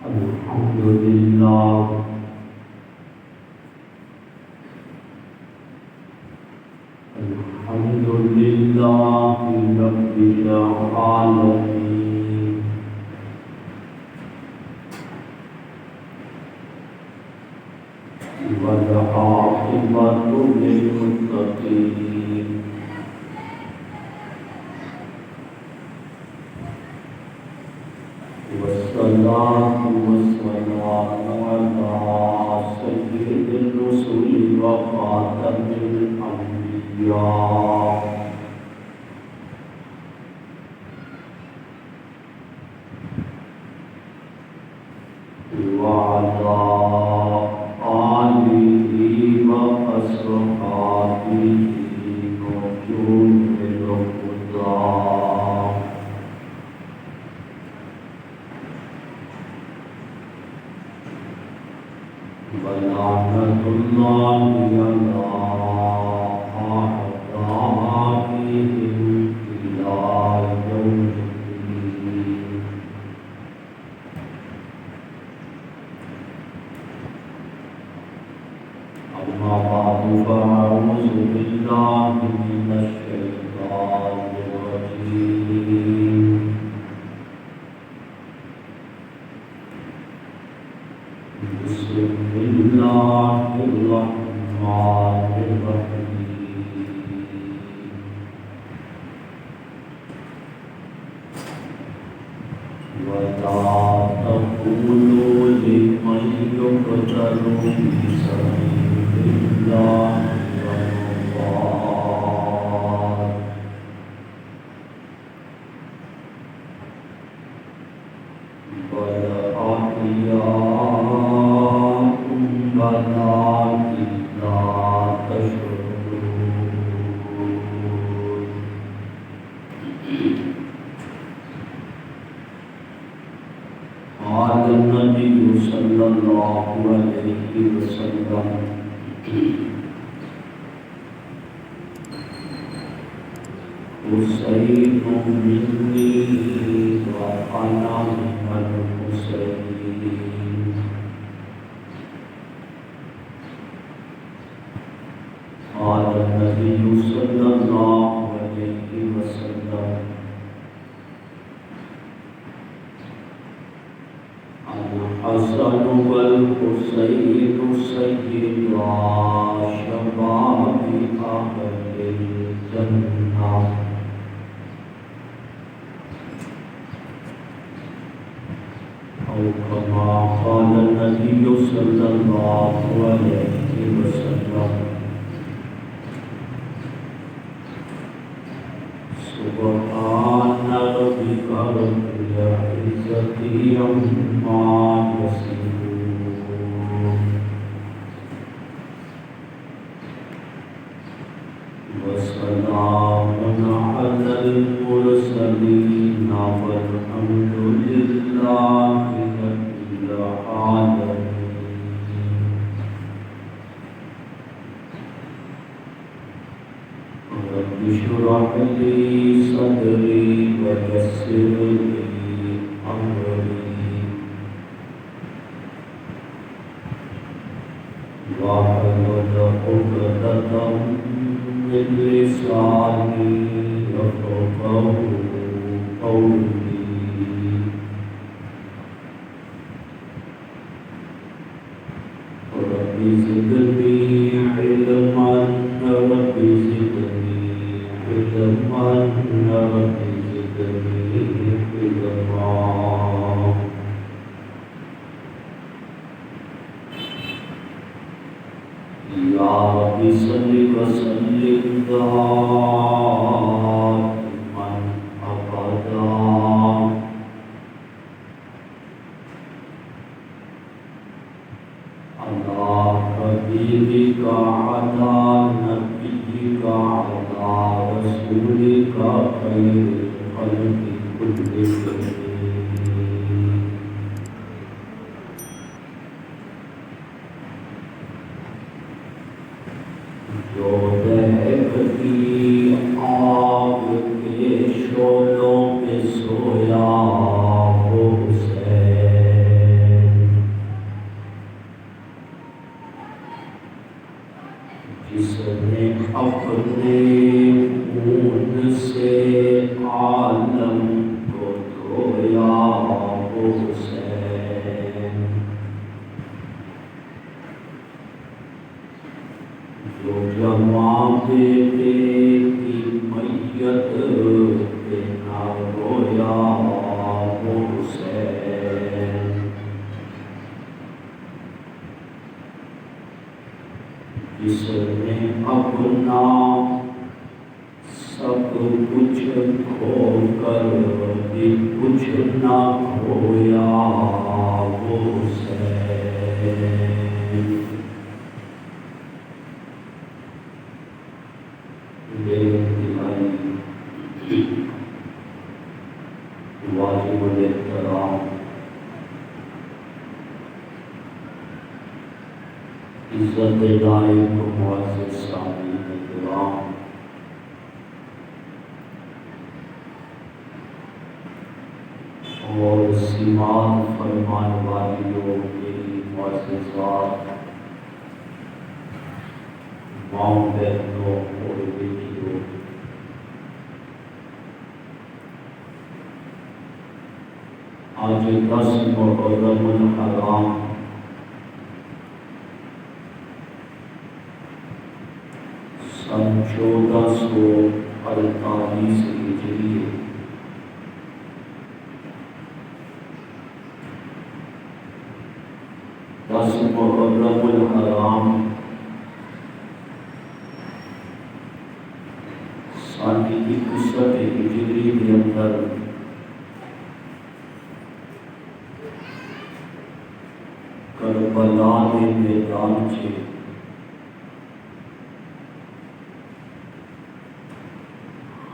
الحمد لله الحمد لله رب العالمين والعاقبة للمتقين والصلاة والسلام على سيد الرسل وخاتم الأنبياء وعلى آله وأصحابه نجوم الهدى ولعنة الله على أعدائهم إلى يوم الدين. أما بعد فأعوذ بالله من الشيطان الرجيم. بسم الله الرحمن الرحيم. ولا تقولوا لمن يقتل في سبيل الله أموات بل أحياء ولكن لا تشعرون. قال النبي صلى الله عليه وسلم حسين مني وأنا من الحسين. قال النبي صلى الله عليه وسلم الحسن والحسين سيدا شباب أهل الجنة. أو كما قال النبي صلى الله عليه وسلم سبحان ربك رب العزة عما يصفون وسلام على المرسلين والحمد لله رب العالمين. رب اشرح لي صدري ويسر لي أمري واحلل عقدة من لساني يفقهوا قولي. رب زدني علما رب زدني علما رب زدني علما. يا رب صل وسلم دائما أبدا على حبيبك على نبيك على رسولك خير الخلق كلهم. جو دہکتی آگ کے شعلوں پہ سویا وہ حسین. بیٹے کی میت پہ نہ رویا وہ حسین، جس نے اپنا سب کچھ کھو کر بھی کچھ نہ کھویا وہ حسین۔ میرے بھائی واجب الاحترام عزت دائیں کو معزز سامعین کرام، اور سماعت فرمان والیوں میری معززات ماؤں بہنوں اور بیٹیوں، آج 10 محرم الحرام سن 1448 ہجری، 10 محرم الحرام سن 61 ہجری کے اندر کربلا کے میدان سے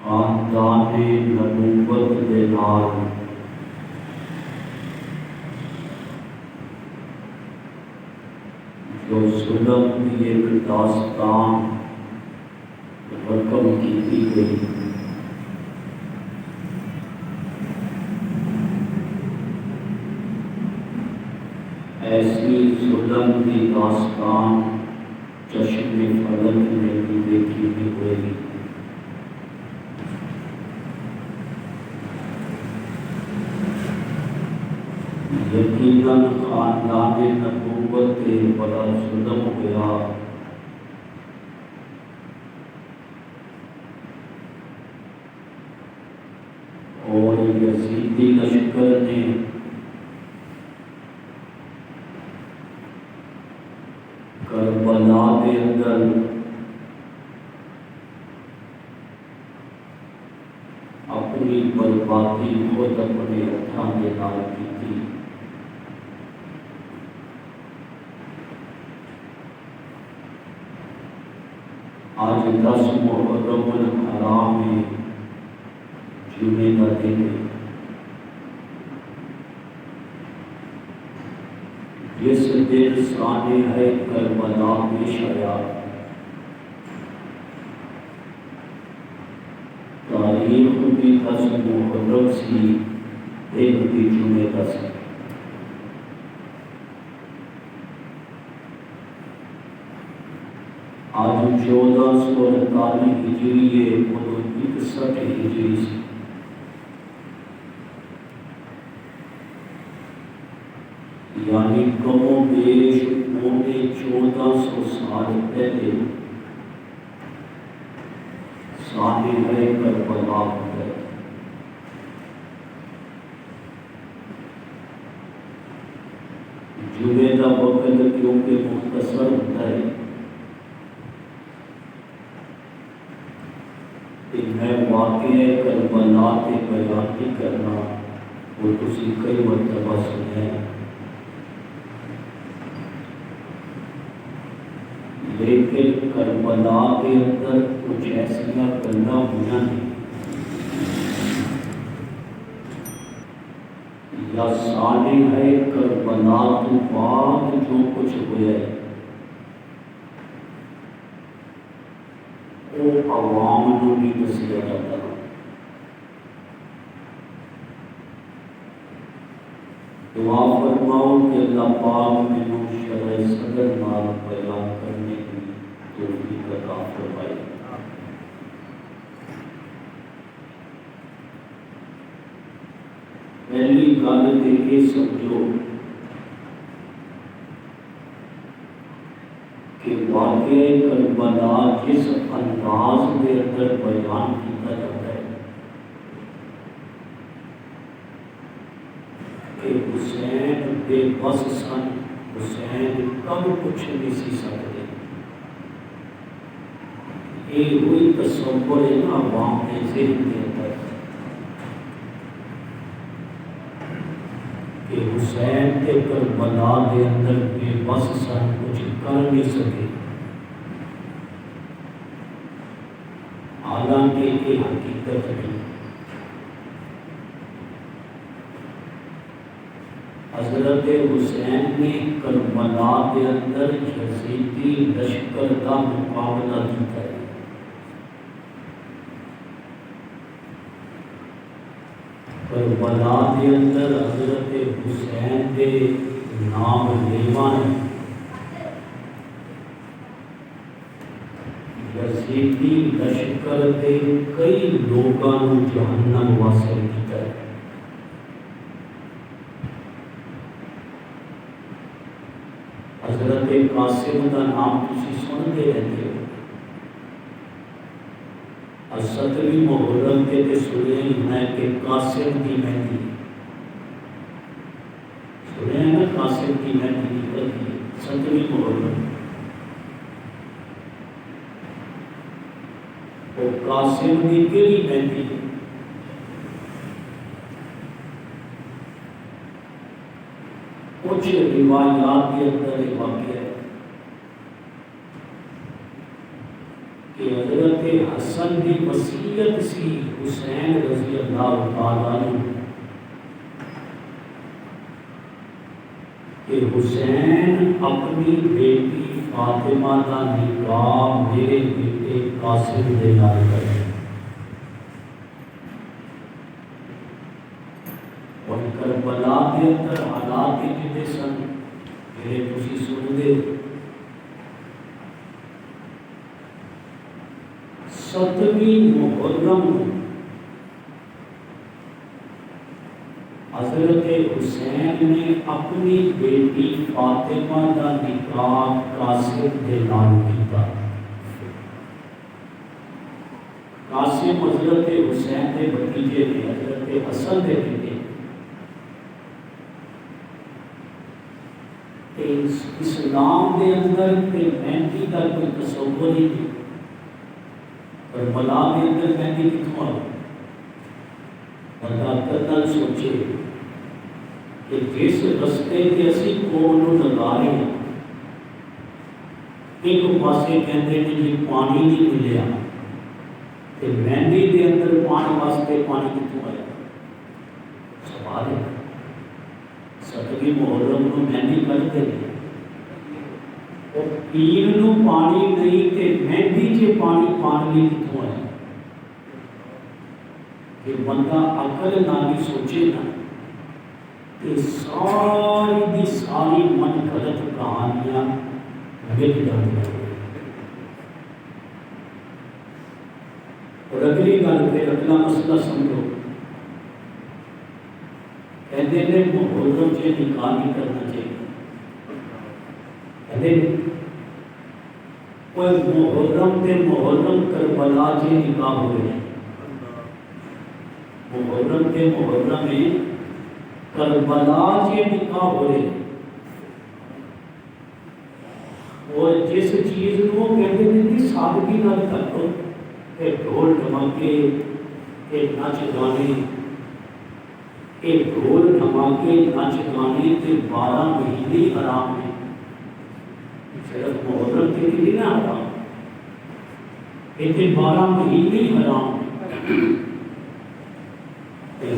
خاندان نبوت کے نال جو ظلم کی ایک داستان رقم کی گئی، ایسی ظلم کی داستان چشم فلک میں بھی دیکھی نہیں ہوئی۔ یقیناً خاندان نبوت کے بڑا ظلم ہوا، اور یزیدی لشکر نے کربلا کے اندر اپنی بربادی خود اپنے ہاتھوں کے نال کی تھی۔ آج 10 محرم الحرام میں جمعے کا دن ہے، جس دن سانحہ کربلا پیش آیا۔ تاریخ بھی 10 محرم سی، دن بھی جمعے کا سی۔ آج 1448 ہجری ہے، 61 ہجری سی۔ یعنی کم و بیش 1400 سال پہلے سانحہ کربلا ہے۔ جمعے کا وقت کیونکہ مختصر ہوتا ہے، میں واقعہ کربلا کے بیان نہیں کرنا، وہ تسی کئی مرتبہ سنے، لیکن کربلا کے اندر کچھ ایسا گلاں ہونا نہیں یا سانحہ کربلا تو بعد جو کچھ ہوا ہے وہ عوام کو نہیں دسیا جاتا۔ دعا فرماؤ کہ اللہ پاک مینوں شرح صدر نال بیان کرنے کی توفیق عطا فرمائے۔ پہلی گل تو یہ سمجھو کہ واقعہ کربلا جس انداز کے اندر بیان کیا جاتا ہے کہ حسین بے بس سن، حسین کب کچھ نہیں سی سکتے، یہ ہوئی تصور ہے نا عوام کے ذہن کے اندر کہ حسین کے کربلا کے اندر بے بس سن، کچھ کر نہیں سکے، حالانکہ یہ حقیقت نہیں۔ حضرت حسین نے کربلا کے اندر یزیدی لشکر کا مقابلہ کیا ہے۔ کربلا کے اندر حضرت حسین کے نام لیوا نے یزیدی لشکر کے کئی لوگوں جہنم واصل کیا ہے۔ حضرت قاسم کا نام تسی سنتے رہتے ہو، ستویں محرم کے تے سنے ہیں کہ قاسم کی مہندی، سنے ہیں نا قاسم کی مہندی نکلتی ہے ستویں محرم، وہ قاسم کی کیڑی مہندی ہے؟ کچھ روایات کے اندر ایک واقعہ ہے کہ حضرت حسن کی وصیت سی حسین رضی اللہ تعالیٰ عنہ کہ حسین اپنی بیٹی فاطمہ کا نکاح میرے بیٹے قاسم دے نال کرے، اور کربلا کے اندر حالات جتنے سن میرے تسی سن دے، ستویں محرم حضرت حسین نے اپنی بیٹی فاطمہ کا نکاح قاسم کے نال کیتا۔ قاسم حضرت حسین کے بھتیجے نے، حضرت حسن کے بیٹے، اسلام کے اندر مہندی کا کوئی تصور ہی نہیں، کربلا کے اندر مہندی کتوں آئی؟ بندہ قدر سوچے کہ جس رستے کے اسی قوم نو لگا رہے ہیں، ایک پاسے کہتے ہیں جی پانی نہیں ملیا، کہ مہندی کے اندر پانی واسطے پانی کتوں آیا؟ سوال ہے، ستویں محرم کو مہندی کرتے ہیں، اور پیر نو پانی نہیں تے مہندی چ پانی پانی کتوں آیا؟ کہ بندہ عقل نالی سوچے نا کہ ساری دی ساری من غلط کہانیاں مل جاتی ہیں۔ اور اگلی گل پھر اگلا مسئلہ سمجھو، کہتے ہیں محرم سے نکاح نہیں کرنا چاہیے، کہتے ہیں کوئی محرم تے محرم کربلا سے نکاح ہوئے ہیں، محرم کے محرم میں کربلا سے نکاح ہوئے، اور جس چیز کو کہتے ہیں کہ سادگی نہ کرو، کہ ڈھول دھماکے، کہ نچ گانے، کہ ڈھول دھماکے نچ گانے کے 12 مہینے حرام ہیں، صرف محرم کے لیے نہ حرام، لیکن 12 مہینے حرام ہیں۔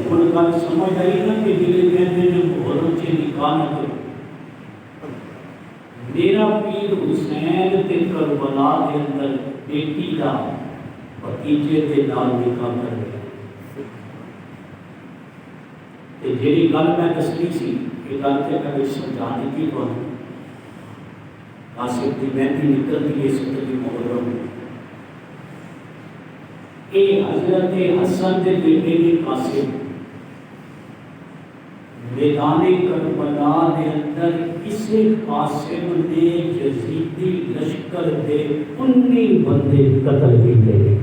ان گل سمجھ آئی نا کہ جلے کہتے ہیں محرم سے نکاح نہ کرو، میرا پیر حسین تے کربلا کے اندر بیٹی کا بھتیجے کے نال نکاح کر گیا۔ جیڑی گل میں دسنی سی، یہ گل تے میں سمجھا دیتی تمہیں، قاسم کی مہندی نکلتی ہے ستویں محرم میں، یہ حضرت حسن کے بیٹے نے قاسم میدان کربلا دے اندر کسی قاسم نے یزیدی لشکر دے 19 بندے قتل کیتے گئے.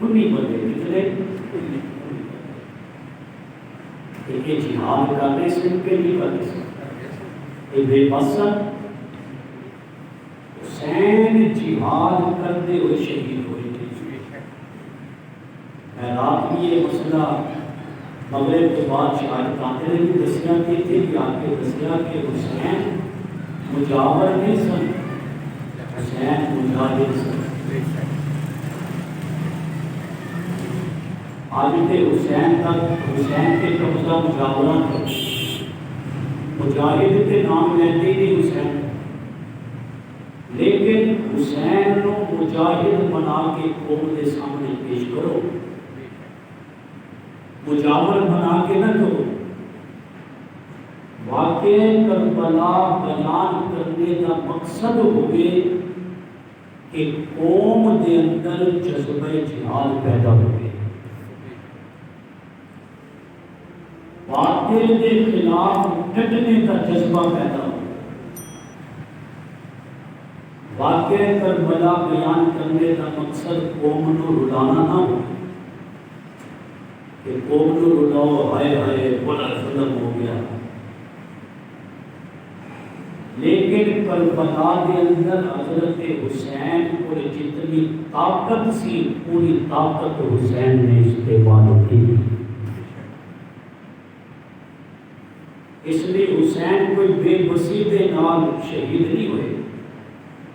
19 بندے کتنے؟ یہ جہاد کرنے سے کے نہیں کرنے سے یہ بے مقصد حسین جہاد کرتے ہوئے شہید ہوئے. میں رات بھی یہ مسئلہ مغرب کے بعد شاید قاتل نے بھی دسیا کی تھی کہ آپ کے دسیا کہ حسین مجاور نہیں سن، حسین مجاہد سن. آج کے حسین تک حسین کے قبضہ مجاورہ تک مجاہد کے نام لیتے ہی حسین، لیکن حسین کو مجاہد بنا کے قوم کے سامنے پیش کرو، مجاور بنا کے نہ کرو. واقع کربلا بیان کرنے کا مقصد ہوئے کہ قوم دے اندر جذبہ جہاد پیدا ہوئے، باطل کے خلاف ڈٹنے کا جذبہ پیدا ہو. واقع کربلا بیان کرنے کا مقصد قوم کو رلانا نہ ہو کہ قوم کو رلاؤ ہائے ہائے بڑا ظلم ہو گیا، لیکن کربلا کے اندر حضرت حسین کو جتنی طاقت سی پوری طاقت حسین نے استعمال کی. اس لیے حسین کوئی بے بسی دے نال شہید نہیں ہوئے،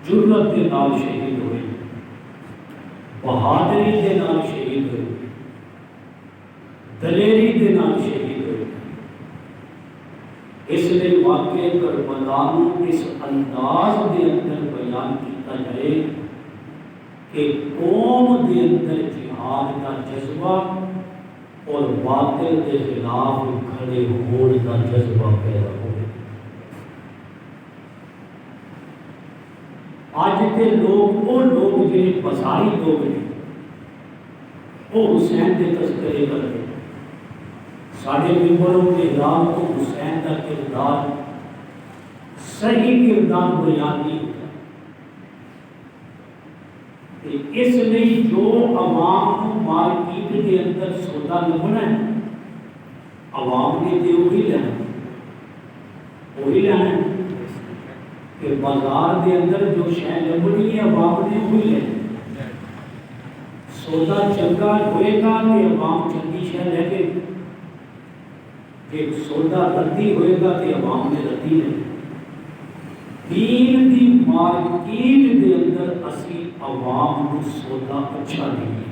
جرت دے نال شہید ہوئے، بہادری دے نال شہید ہوئے، دلیری دے نال شہید ہوئے. اس لیے واقع کربلا کو اس انداز دے اندر بیان کیتا جائے کہ قوم دے اندر جہاد کا جذبہ اور باطل کے خلاف کھڑے ہونے کا جذبہ پیدا ہو. آج کے لوگ وہ لوگ جنہیں بازاری لوگ ہیں وہ حسین کے تذکرے کرتے ہیں. سارے ممبروں کے اعلان کو حسین کا کردار صحیح کردار بیان نہیں ہوتا. اس لیے جو عوام کو مارکیٹ کے اندر سودا لبنا ہے عوام نے تو وہی لینا ہے کہ بازار کے اندر جو شے لبنی ہے عوام نے وہی لینا. سودا چنگا ہوئے گا کہ عوام چنگی شے لے کے، کہ سودا ردی ہوئے گا کہ عوام نے ردی لے. دین دی مارکیٹ دے اندر اسی عوام کو سودا اچھا نہیں ہے.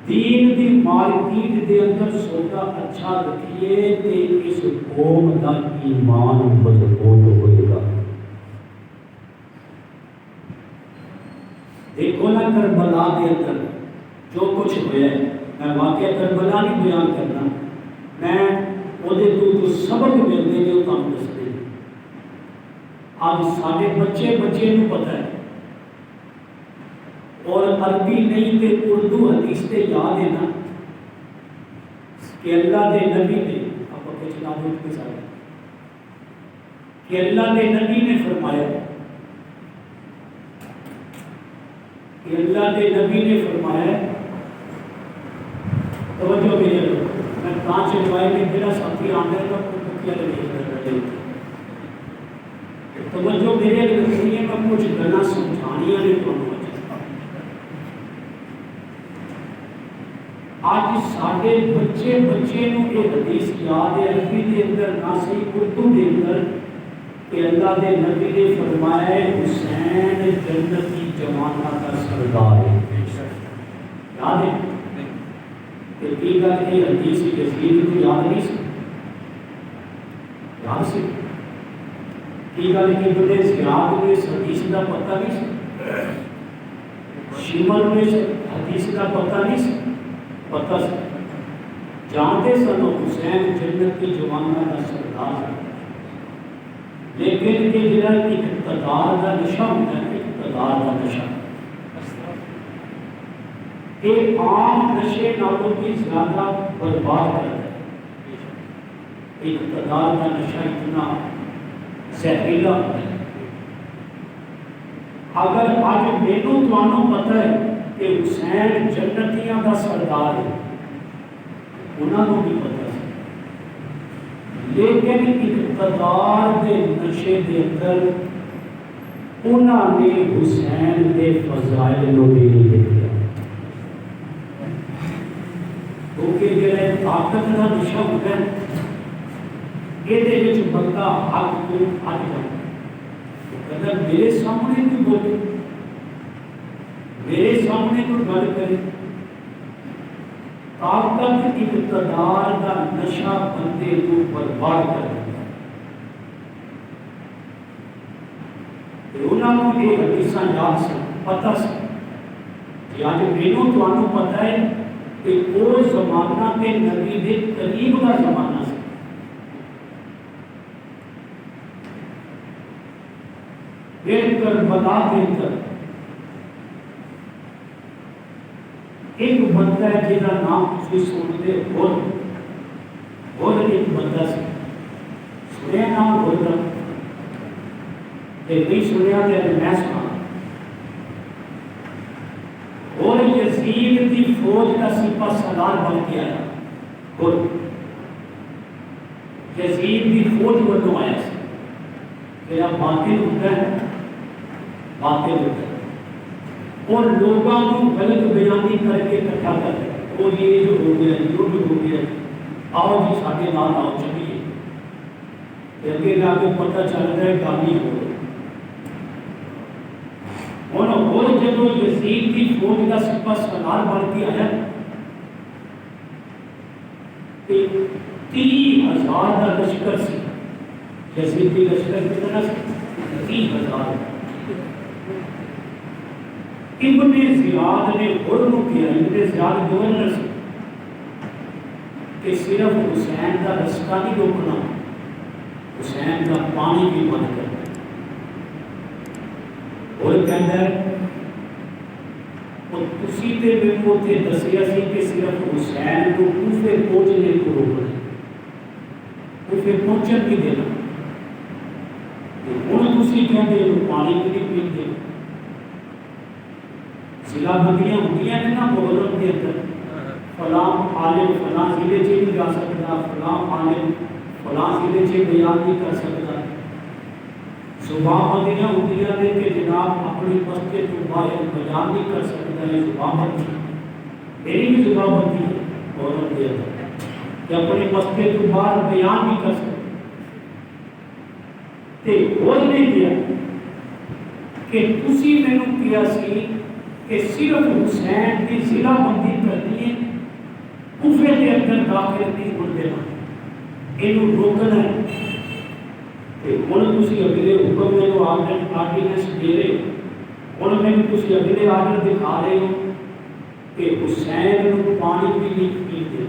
دین دی مارکیٹ دے اندر سودا اچھا رکھیے تے اس قوم دا ایمان مضبوط ہوئے گا. دیکھو نا کربلا کے اندر جو کچھ ہویا ہے، میں واقعہ کربلا نہیں بیان کرنا، میں وہ جو سبق ملتے ہیں وہ کام دستے. آج سارے بچے کو پتہ ہے اور عربی نہیں تے اردو حدیث تے یاد ہے نا کہ اللہ دے نبی نے آپ کے چلا دو کے ساتھ کہ اللہ دے نبی نے فرمایا کہ اللہ کے نبی نے فرمایا. توجہ میرے میں کانچ روائے میں میرا ساتھی آنے کا کیا لگے توجہ میرے لیے میں کچھ گنا سمجھانیاں نے تو آج سارے بچے نو یہ حدیث یاد ہے عربی کے اندر نہ صحیح اردو کے اندر کہ اللہ کے نبی نے فرمایا حسین جنت کی جماعت کا سردار ہے. یاد ہے کہ گل یہ حدیث یزید کو یاد نہیں سی، یاد سی کی گل کی بڑے زیاد میں اس حدیث کا پتہ نہیں سی، شمر میں حدیث کا پتہ نہیں سی، پتہ سی جانتے سن حسین جنت کی جماعت کا سردار ہے. لیکن یہ جڑا اقتدار کا نشہ ہوتا ہے، اقتدار کا نشہ یہ عام نشے نالوں بھی زیادہ برباد کرتا ہے۔ اقتدار کا نشہ اتنا زہریلا ہوتا ہے۔ اگر آج مینوں تمہیں پتہ ہے کہ حسین جنتیاں کا سردار ہے، انہوں کو بھی پتہ ہے، لیکن اقتدار کے نشے کے اندر انہوں نے حسین کے فضائل کو بھی نہیں دیکھا، کیونکہ جب طاقت کا نشہ ہوتا ہے یہ بندہ حق کو ہٹ جاتا ہے۔ اگر میرے سامنے کوئی بولے، میرے سامنے کوئی گل کرے، طاقت اقتدار کا نشہ بندے کو برباد کر دیتا ہے۔ انہوں نے یہ حدیثاں یاد سے پتہ سے کہ آج مینوں تمہیں پتہ ہے کہ وہ زمانہ کے نبی کے قریب کا زمانہ سے کربلا کے اندر ایک بندہ ہے جس کا نام تھی سنتے اور ایک بندہ سے سنیا نام ہوتا کہ نہیں سنیا تو میں سنا، اور یزید کی فوج کا سپہ سالار بن کے آیا، اور یزید کی فوج بنو آیا سے میرا باطل ہوتا ہے، باطل ہوتا ہے، اور لوگوں کو غلط بیانی کر کے اکٹھا کر دے، وہ یہ جو ہو گیا جو بھی ہو گیا، آؤ جی ساڈے نال آؤ چلیے، اگے جا کے پتہ چل رہا ہے گالی ہو رہی اور جب یزید کی فوج کا سپہ سالار بن کے آیا 30,000 کا لشکر سے، یزید کی لشکر کتنا سے 30,000۔ ابن زیاد نے حکم کیا، ابن زیاد گورنر سے، کہ صرف حسین کا رستہ نہیں روکنا، حسین کا پانی بھی بند کرنا، اور کہتا ہے اور تسی تے میں کو تے دسیا سی کہ صرف حسین کو کوفے پہنچنے کو روکنا، کوفے پہنچن بھی دینا، ہوں تسی کہتے ہو پانی بھی نہیں پیتے، ضلع بندیاں ہوندیاں نے نا مغرب کے اندر، فلاں عالم فلاں ضلع سے نہیں جا سکتا، فلاں عالم فلاں ضلع سے بیان نہیں کر سکتا، صبح بندیاں ہوندیاں نے کہ جناب اپنی مسجد کو باہر بیان نہیں کر سکتا ہے، صبح بندی میری بھی صبح بندی ہے مغرب کے اندر کہ اپنی مسجد کو باہر بیان نہیں کر سکتا، تے ہو نہیں کیا کہ تسی میں نے کیا سی کہ صرف حسین کی ضلع بندی کرنی ہے، کوفے کے اندر داخل نہیں ہونے دینا، یہ روکنا ہے، کہ ہوں تسی اگلے حکم میں جو آرڈیننس دے رہے ہو، ہوں میں تسی اگلے آرڈر دکھا رہے ہو کہ حسین کو پانی بھی نہیں پیتے،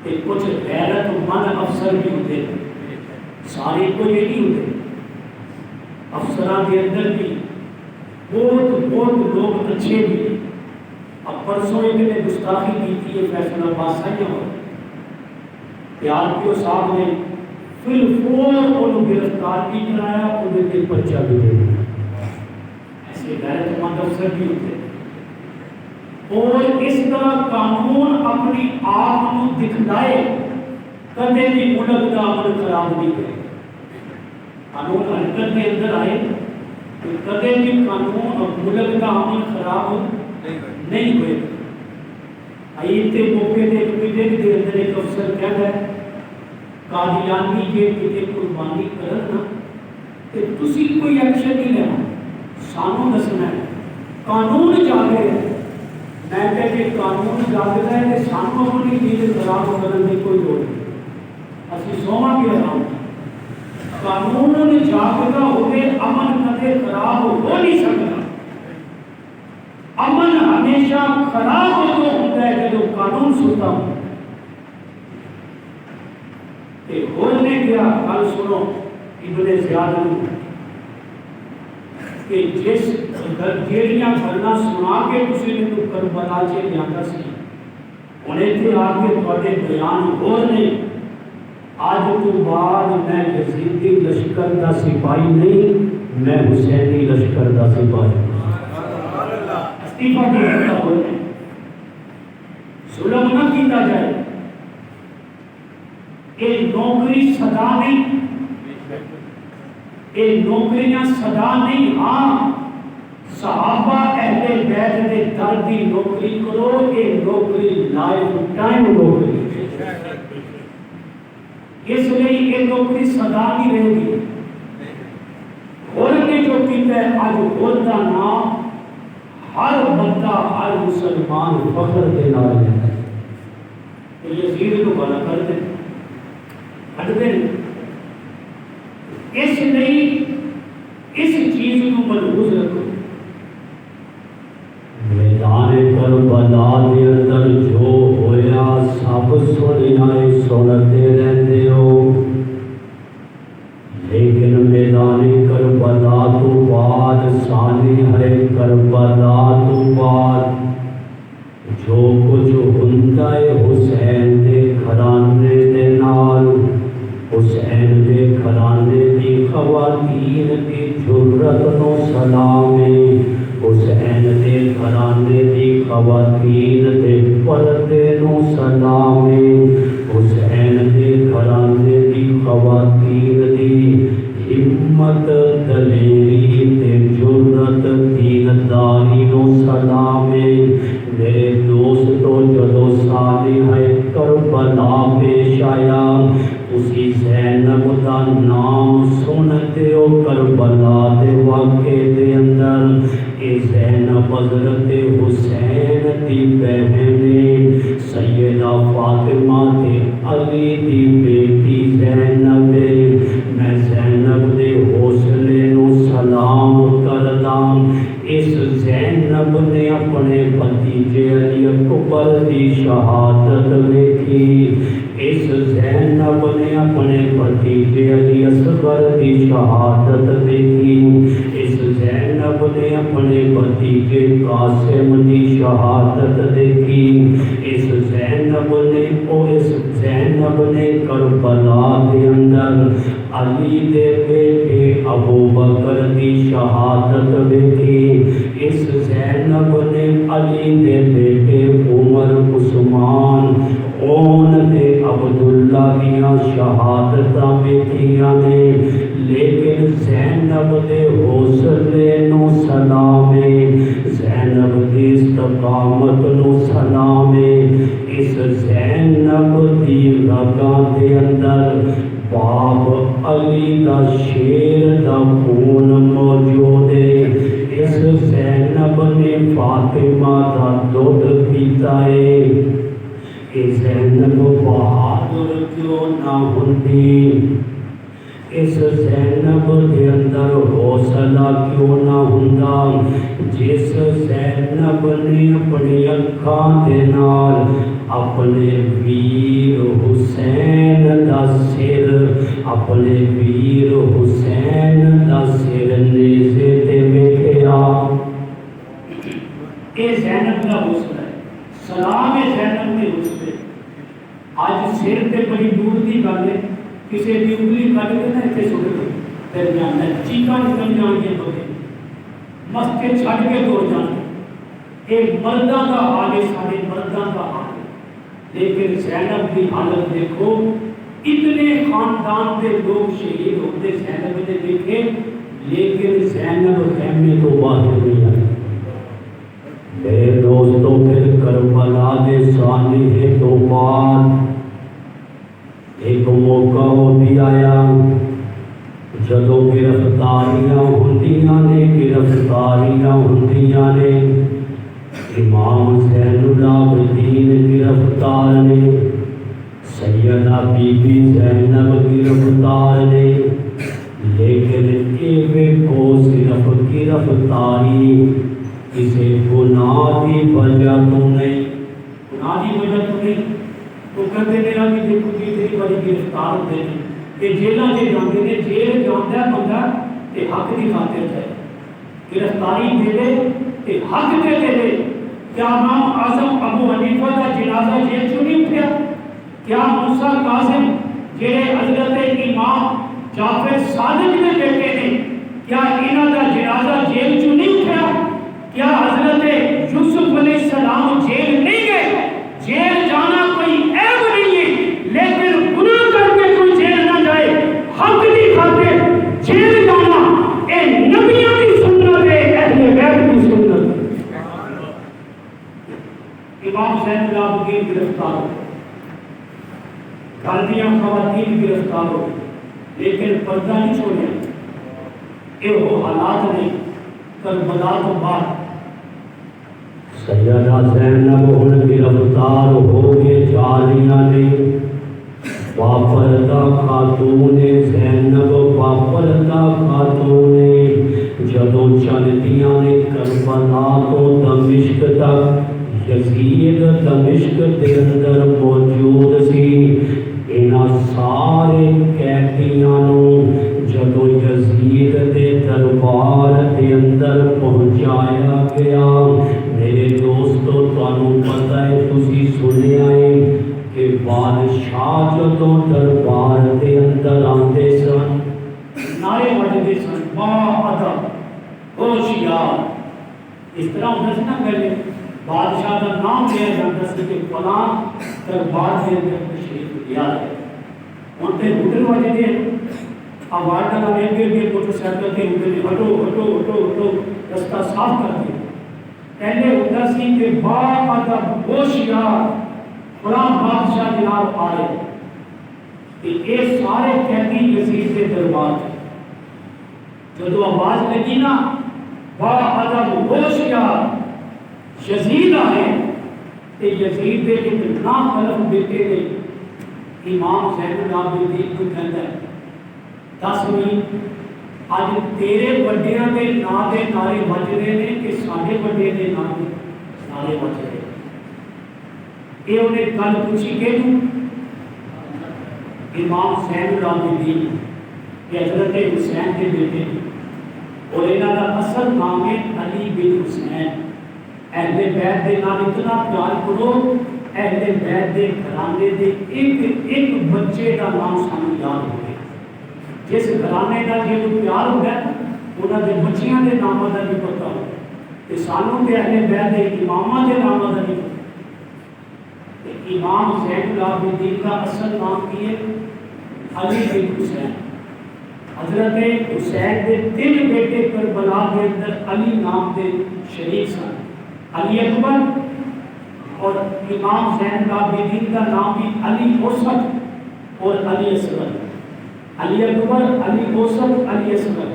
کہ کچھ غیرت مند افسر بھی ہوتے ہیں، سارے کو یہ نہیں ہوتے، افسران کے اندر بھی بہت لوگ اچھے بھی، اب پرسوں ایک نے گستاخی کی تھی فیصل عباس سائیہ ہو کہ RPO صاحب نے فی الفور انہوں گرفتار بھی کرایا، انہیں دل پرچہ بھی دے دیا، ایسے غیرت مند افسر بھی ہوتے ہیں، اور اس طرح قانون اپنی آپ کو دکھلائے کدے بھی ملک کا عمل خراب نہیں کرے، قانون حرکت کے اندر آئے کہ کدے بھی قانون اور ملک کا عمل خراب نہیں ہوئے۔ آئیتے موقع دے میٹنگ کے اندر ایک افسر کہتا ہے قادیانی کے کتے قربانی کرنا کہ تسی کوئی ایکشن نہیں لینا، سانوں دسنا ہے قانون جاگے، میں کہتے قانون جاگتا ہے کہ سانوں اپنی چیز خراب کرنے کی کوئی لوڑ نہیں، اسی سوما بھی آرام قانون جاگتا ہوئے امن کدے خراب ہو نہیں سکتا، امن ہمیشہ خراب ہو ہوتا ہے کہ جو قانون سنتا ہوں کہ ہونے کیا کل سنو ابن زیاد کہ جس ਜਿਹੜੀਆਂ ਗੱਲਾਂ ਸੁਣਾ ਕੇ ਤੁਸੀਂ ਮੈਨੂੰ ਕਰਬਲਾ 'ਚ ਲਿਆਂਦਾ ਸੀ, ਹੁਣ ਇੱਥੇ ਆ ਕੇ ਤੁਹਾਡੇ ਬਿਆਨ ਹੋਰ ਨੇ। ਅੱਜ ਤੋਂ ਬਾਅਦ ਮੈਂ ਯਜ਼ੀਦੀ ਲਸ਼ਕਰ ਦਾ ਸਿਪਾਹੀ ਨਹੀਂ, ਮੈਂ ਹੁਸੈਨੀ ਲਸ਼ਕਰ ਦਾ ਸਿਪਾਹੀ। ਅਸਤੀਫਾ ਦੇ ਦਿੱਤਾ ਹੋਇਆ, ਜ਼ੁਲਮ ਨਾ ਕੀਤਾ ਜਾਏ। ਇਹ ਨੌਕਰੀ ਸਦਾ ਨਹੀਂ, ਇਹ ਨੌਕਰੀਆਂ ਸਦਾ نہیں۔ ہاں صحابہ اہل بیت نے در دی نوکری کرو، یہ نوکری لائف ٹائم نوکری، اس لیے یہ نوکری سدا نہیں رہے گی۔ اور نے جو کیتا ہے آج اور کا نام ہر بندہ ہر مسلمان فخر کے نال لیتا ہے۔ یزید کو بنا کر دے ہٹ دے، اس لیے اس چیز کو ملحوظ رکھو۔ میدان کربلا دے اندر جو ہویا سب سنیا سنتے رہتے ہو، لیکن میدان کربلا تو بعد ثانی ہے کربلا تو بعد جو کچھ ہوندا ہے حسین دے گھرانے دے نال، حسین دے گھرانے دی خواتین دی جرت نو سلام ہے، حسین دے گھرانے دی خواتین دے پردے نو سلام ہے، حسین دے گھرانے دی خواتین دی ہمت دلیری تے جرت دینداری نو سلام ہے۔ میرے دوستو جدو صالح کربلا پیش آیا، اسی زینب دا نام سنتے ہو کربلا دے واقعے دے اندر۔ اے زینب حضرت حسین دی بہن سیدہ فاطمہ تے علی دی بیٹی زینب، میں زینب دے حوصلے نو سلام کردا۔ اس زینب نے اپنے بھتیجے علی اکبر دی شہادت ویکھی، اس زینب نے اپنے بھتیجے علی اصغر دی شہادت دیکھی، اس زینب نے اپنے بھتیجے قاسم دی شہادت دیکھی، اس زینب نے کربلا دے اندر علی دے بیٹے ابو بکر دی شہادت دیکھی، اس زینب نے علی دے بیٹے عمر عثمان اون تے عبداللہ دیاں شہادتاں ویکھیاں نے۔ لیکن زینب دے حوصلے نو سلام ہے، زینب دی استقامت نو سلام ہے۔ اس زینب دی رگاں دے اندر باب علی دا شیر دا خون موجود ہے، اس زینب نے فاطمہ دا دودھ پیتا ہے۔ کہ زینب بہادر کیوں نہ ہوندی، اس زینب کے اندر حوصلہ کیوں نہ ہوندا، جس زینب نے اپنی اکھاں دے نال اپنے ویر حسین دا سر، اپنے ویر حسین دا سر نیزے تے ویکھیا۔ اے زینب دا حوصلہ ہے، سلام ہے زینب دے حوصلے۔ آج سر تے بڑی دور دی گل ہے، کسی کی انگلی کٹ کے نہ اتنے سٹ کے پھر جانا، چیخاں نکل جان گے بندے مستے چھڈ کے توڑ جان گے۔ یہ مرداں کا حال ہے، سارے مرداں کا حال ہے۔ لیکن زینب کی حالت دیکھو، اتنے خاندان کے لوگ شہید ہوتے زینب نے دیکھے، لیکن زینب خیمے تو باہر نہیں آئی۔ میرے دوستوں پھر کربلا دے سانحے تو بعد ایک موقع وہ بھی آیا جدو گرفتاریاں ہوندیاں نے، امام زین العابدین گرفتار نے، سیدہ بی بی زینب گرفتار نے، لیکن ایویں کو صرف گرفتاری کسی گناہ کی وجہ تو نہیں، گناہ کی وجہ تو نہیں۔ تو کہتے میرا بھی دیکھو جی تیری بڑی گرفتار ہوتے ہیں کہ جیلہ جے جاندے نے، جیل جاندا ہے بندہ تے حق دی خاطر ہے، گرفتاری دے دے تے حق دے دے کیا امام اعظم ابو حنیفہ کا جنازہ جیل چوں نہیں اٹھیا؟ کیا موسیٰ کاظم جڑے حضرت امام جعفر صادق نے بیٹے نے کیا انہاں دا جنازہ جیل چوں نہیں اٹھیا؟ کیا حضرت یوسف علیہ السلام جیل نہیں گئے؟ جیل جانا کوئی عیب نہیں ہے، لیکن گناہ کر کے کوئی جیل نہ جائے، حق کی خاطر جیل جانا اے نبیوں کی سنت ہے، اہل بیت کی سنت۔ امام زین العابدین گرفتار ہو، گھردیاں خواتین گرفتار ہو، لیکن پردہ نہیں چھوڑیا۔ یہ وہ حالات نہیں کربلا تو بعد سیدہ زینب ہن گرفتار ہو گئے جالیاں نے، واپردہ خاتون زینب واپردہ خاتون جدو چلدیاں نے کربلا تو دمشق تک، یزید دمشق دے اندر موجود سی۔ انہاں سارے قیدیاں نو جدو یزید دے دربار دے اندر پہنچایا گیا، میرے دوستو تانوں پتہ ہے تسی سنیا ہے کہ بادشاہ جدو دربار دے اندر آندے سن نعرے بجدے سن، با ادب ہوشیار۔ اس طرح ہوتا سی نا پہلے بادشاہ کا نام لیا جاتا سی کہ فلاں دربار دے اندر تشریف لیا ہے۔ ہن تے ہوٹل بجدے آواز کا نام ایک موٹر سائیکل تے ہوندے نے ہٹو ہٹو ہٹو ہٹو رستہ صاف کر دے۔ پہلے ہوتا سی کہ با ادب ہوشیار فلاں بادشاہ جناب آئے کہ یہ سارے قیدی یزید کے دربار تھے۔ جدو آواز لگی نا با ادب ہوشیار یزید آئے تے یزید دے اتنا قلم بیٹے نے امام زین العابدین کو کہتا ہے 10 منٹ اج تیرے بڑیاں دے نا دے نعرے بج رہے نے کہ ساڈے بڑے دے نا دے نعرے بج رہے۔ یہ انہیں گل پوچھی کہ امام زین العابدین کہ حضرت حسین کے بیٹے اور انہاں کا اصل نام ہے علی بن حسین۔ اہل بیت دے نال اتنا پیار کرو، اہل بیت دے گھرانے دے ایک بچے کا نام سانو یاد ہوئے۔ جس گھرانے کا جو پیار ہو گیا انہاں دے بچیاں دے ناماں دا بھی پتہ ہو تے سانو تے اہل بیت دے اماماں دے ناماں دا بھی پتہ۔ امام زین العابدین کا اصل نام کی ہے علی بن حسین۔ حضرت حسین دے 3 بیٹے کربلا کے اندر علی نام دے شریک سن، علی اکبر، اور امام زین العابدین کا نام بھی علی اوسط اور علی اصغر۔ علی اکبر، علی اوسط، علی اصغر۔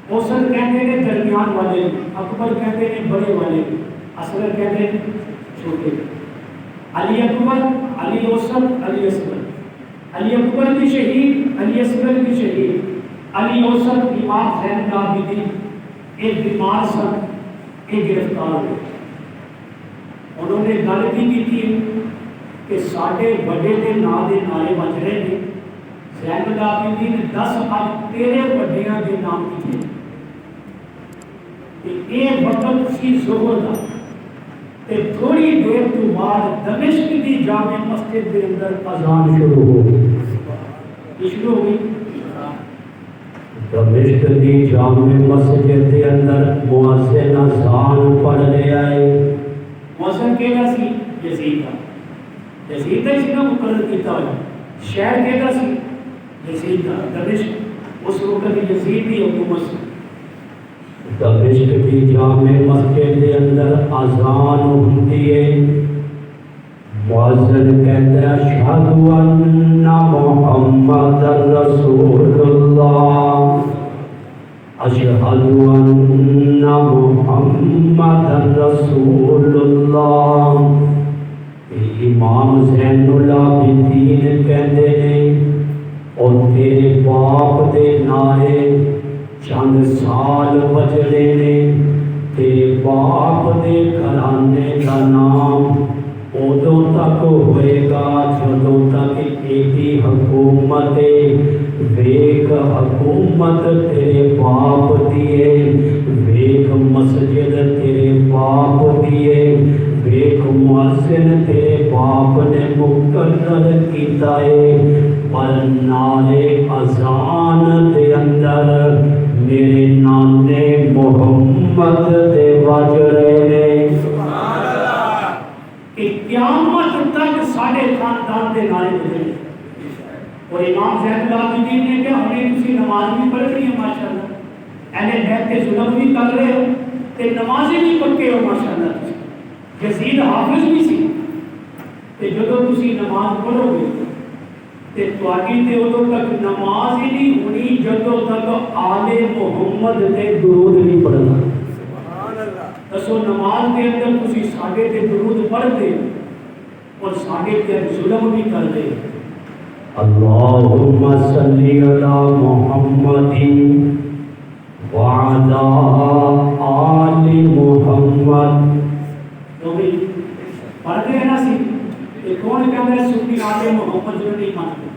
اوسط کہتے ہیں درمیان والے، اکبر کہتے ہیں بڑے والے، اصغر کہتے ہیں چھوٹے۔ علی اکبر، علی اوسط، علی اصغر۔ علی اکبر بھی شہید، علی اصغر بھی شہید۔ علی اوسط امام زین العابدین ایک بیمار سن، ایک گرفتار ہوئے۔ انہوں نے گل بھی کی کہ ساڈے بڑے دے نا دے نعرے بج رہے ہیں، زین العابدین 10 اب تیرے بڑیاں دے نام کیتے۔ یہ وقت سی ظہر دا تے تھوڑی دیر تو بعد دمشق کی جامع مسجد کے اندر اذان شروع ہو گئی۔ شروع ہو گئی دمشق کی جامع مسجد کے اندر مؤذن اذان پڑھ رہے آئے۔ مؤذن کہنا سی یزید کا، یزید کا اس کا مقرر کیتا ہوا۔ شہر کہنا سی یزید کا، دمشق اس وقت یزید کی حکومت سی۔ دمشق کی جامع مسجد کے اندر اذان ہوتی ہے، مؤذن کہتا ہے اشہد ان محمد رسول اللہ، اشہد ان محمد رسول اللہ۔ امام زین العابدین کہتے ہیں اور تیرے باپ دے نعرے چند سال بجنے نے، تیرے باپ دے گھرانے کا نام ادو تک ہوئے گا جدوں تک ایک حکومت ویک حکومت تیرے باپ دی ہے، ویک محسن تیرے باپ نے مقرر کیتا ہے، پر نعرے اذان دے اندر میرے نانے محمد دے وج رہے نے کہ قیامت تک ساڈے خاندان دے نعرے بجے۔ اور امام زین العابدین نے کہا ہمیں تسی نماز بھی پڑھ رہی ہے ماشاءاللہ، اہل بیت کے ظلم بھی کر رہے ہو تے نمازی بھی پکے ہو ماشاءاللہ۔ یزید حافظ بھی سی تے جدوں تسی نماز پڑھو گے تے تواڈی تے ادوں تک نماز ہی نہیں ہونی جدوں تک آل محمد تے درود نہیں پڑھنا۔ سبحان اللہ۔ دسو نماز دے اندر تسی ساڈے تے درود پڑھ دے اور ساڈے تے ظلم بھی کر دے۔ اللہم صلی علی محمد وعلی آل محمد۔ تو بھی پڑھتے ہیں نا سی کہ کون کہتا ہے سنی آل محمد جو نہیں مانتے؟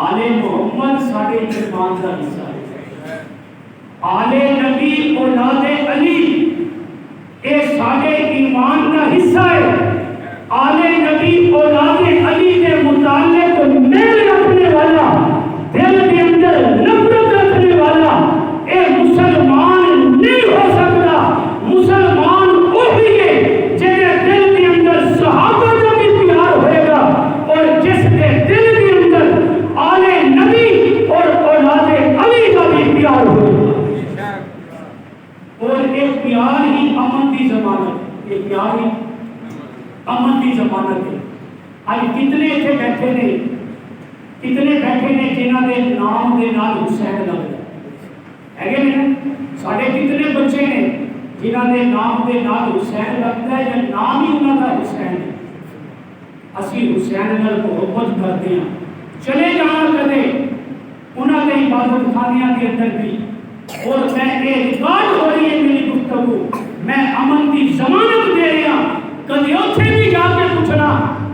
آل محمد ساڑھے ایمان کا حصہ ہے۔ آل نبی اولاد علی اے ساڑھے ایمان کا حصہ ہے۔ آل نبی اولاد علی کے متعلق میل رکھنے والا، دل کے اندر نفرت رکھنے والا اے مسلمان نہیں ہو سکتا۔ مسلمان وہی ہے جنہیں دل کے اندر صحابہ کا بھی پیار ہوئے گا اور جس کے دل کے اندر آل نبی اور اولاد علی کا بھی پیار ہوئے گا۔ اور ایک پیار ہی امن کی ضمانت، ایک پیار ہی امن کی ضمانت ہے۔ آج کتنے اتنے بیٹھے نے، کتنے بیٹھے نے جنہاں دے نام دے نال حسین لگتا ہے کہ نہیں؟ ساڑھے کتنے بچے نے جنہاں دے نام دے نال حسین لگتا ہے یا نام ہی انہاں دا حسین ہے۔ اسی حسین نال محبت کرتے ہیں، چلے جانا کرے انہاں دے عبادت خانیاں کے اندر بھی۔ اور میں یہ ریکارڈ ہو رہی ہے میری گفتگو، میں امن کی ضمانت دے رہا، کدی اوتھے بھی جا کے پوچھنا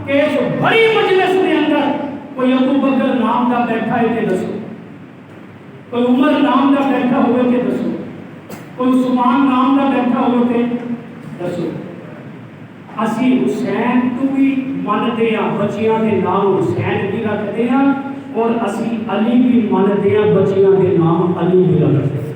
کہ اس بڑی مجلس کے اندر کوئی ابو بکر نام دا بیٹھا ہے کہ دسو، کوئی عمر نام دا بیٹھا ہوئے کہ دسو، کوئی عثمان نام دا بیٹھا ہوئے کہ دسو۔ اسی حسین تو بھی مانتے ہیں، بچیاں کے نام حسین بھی رکھتے ہیں، اور اسی علی بھی مانتے ہیں، بچیاں کے نام علی بھی رکھتے ہیں۔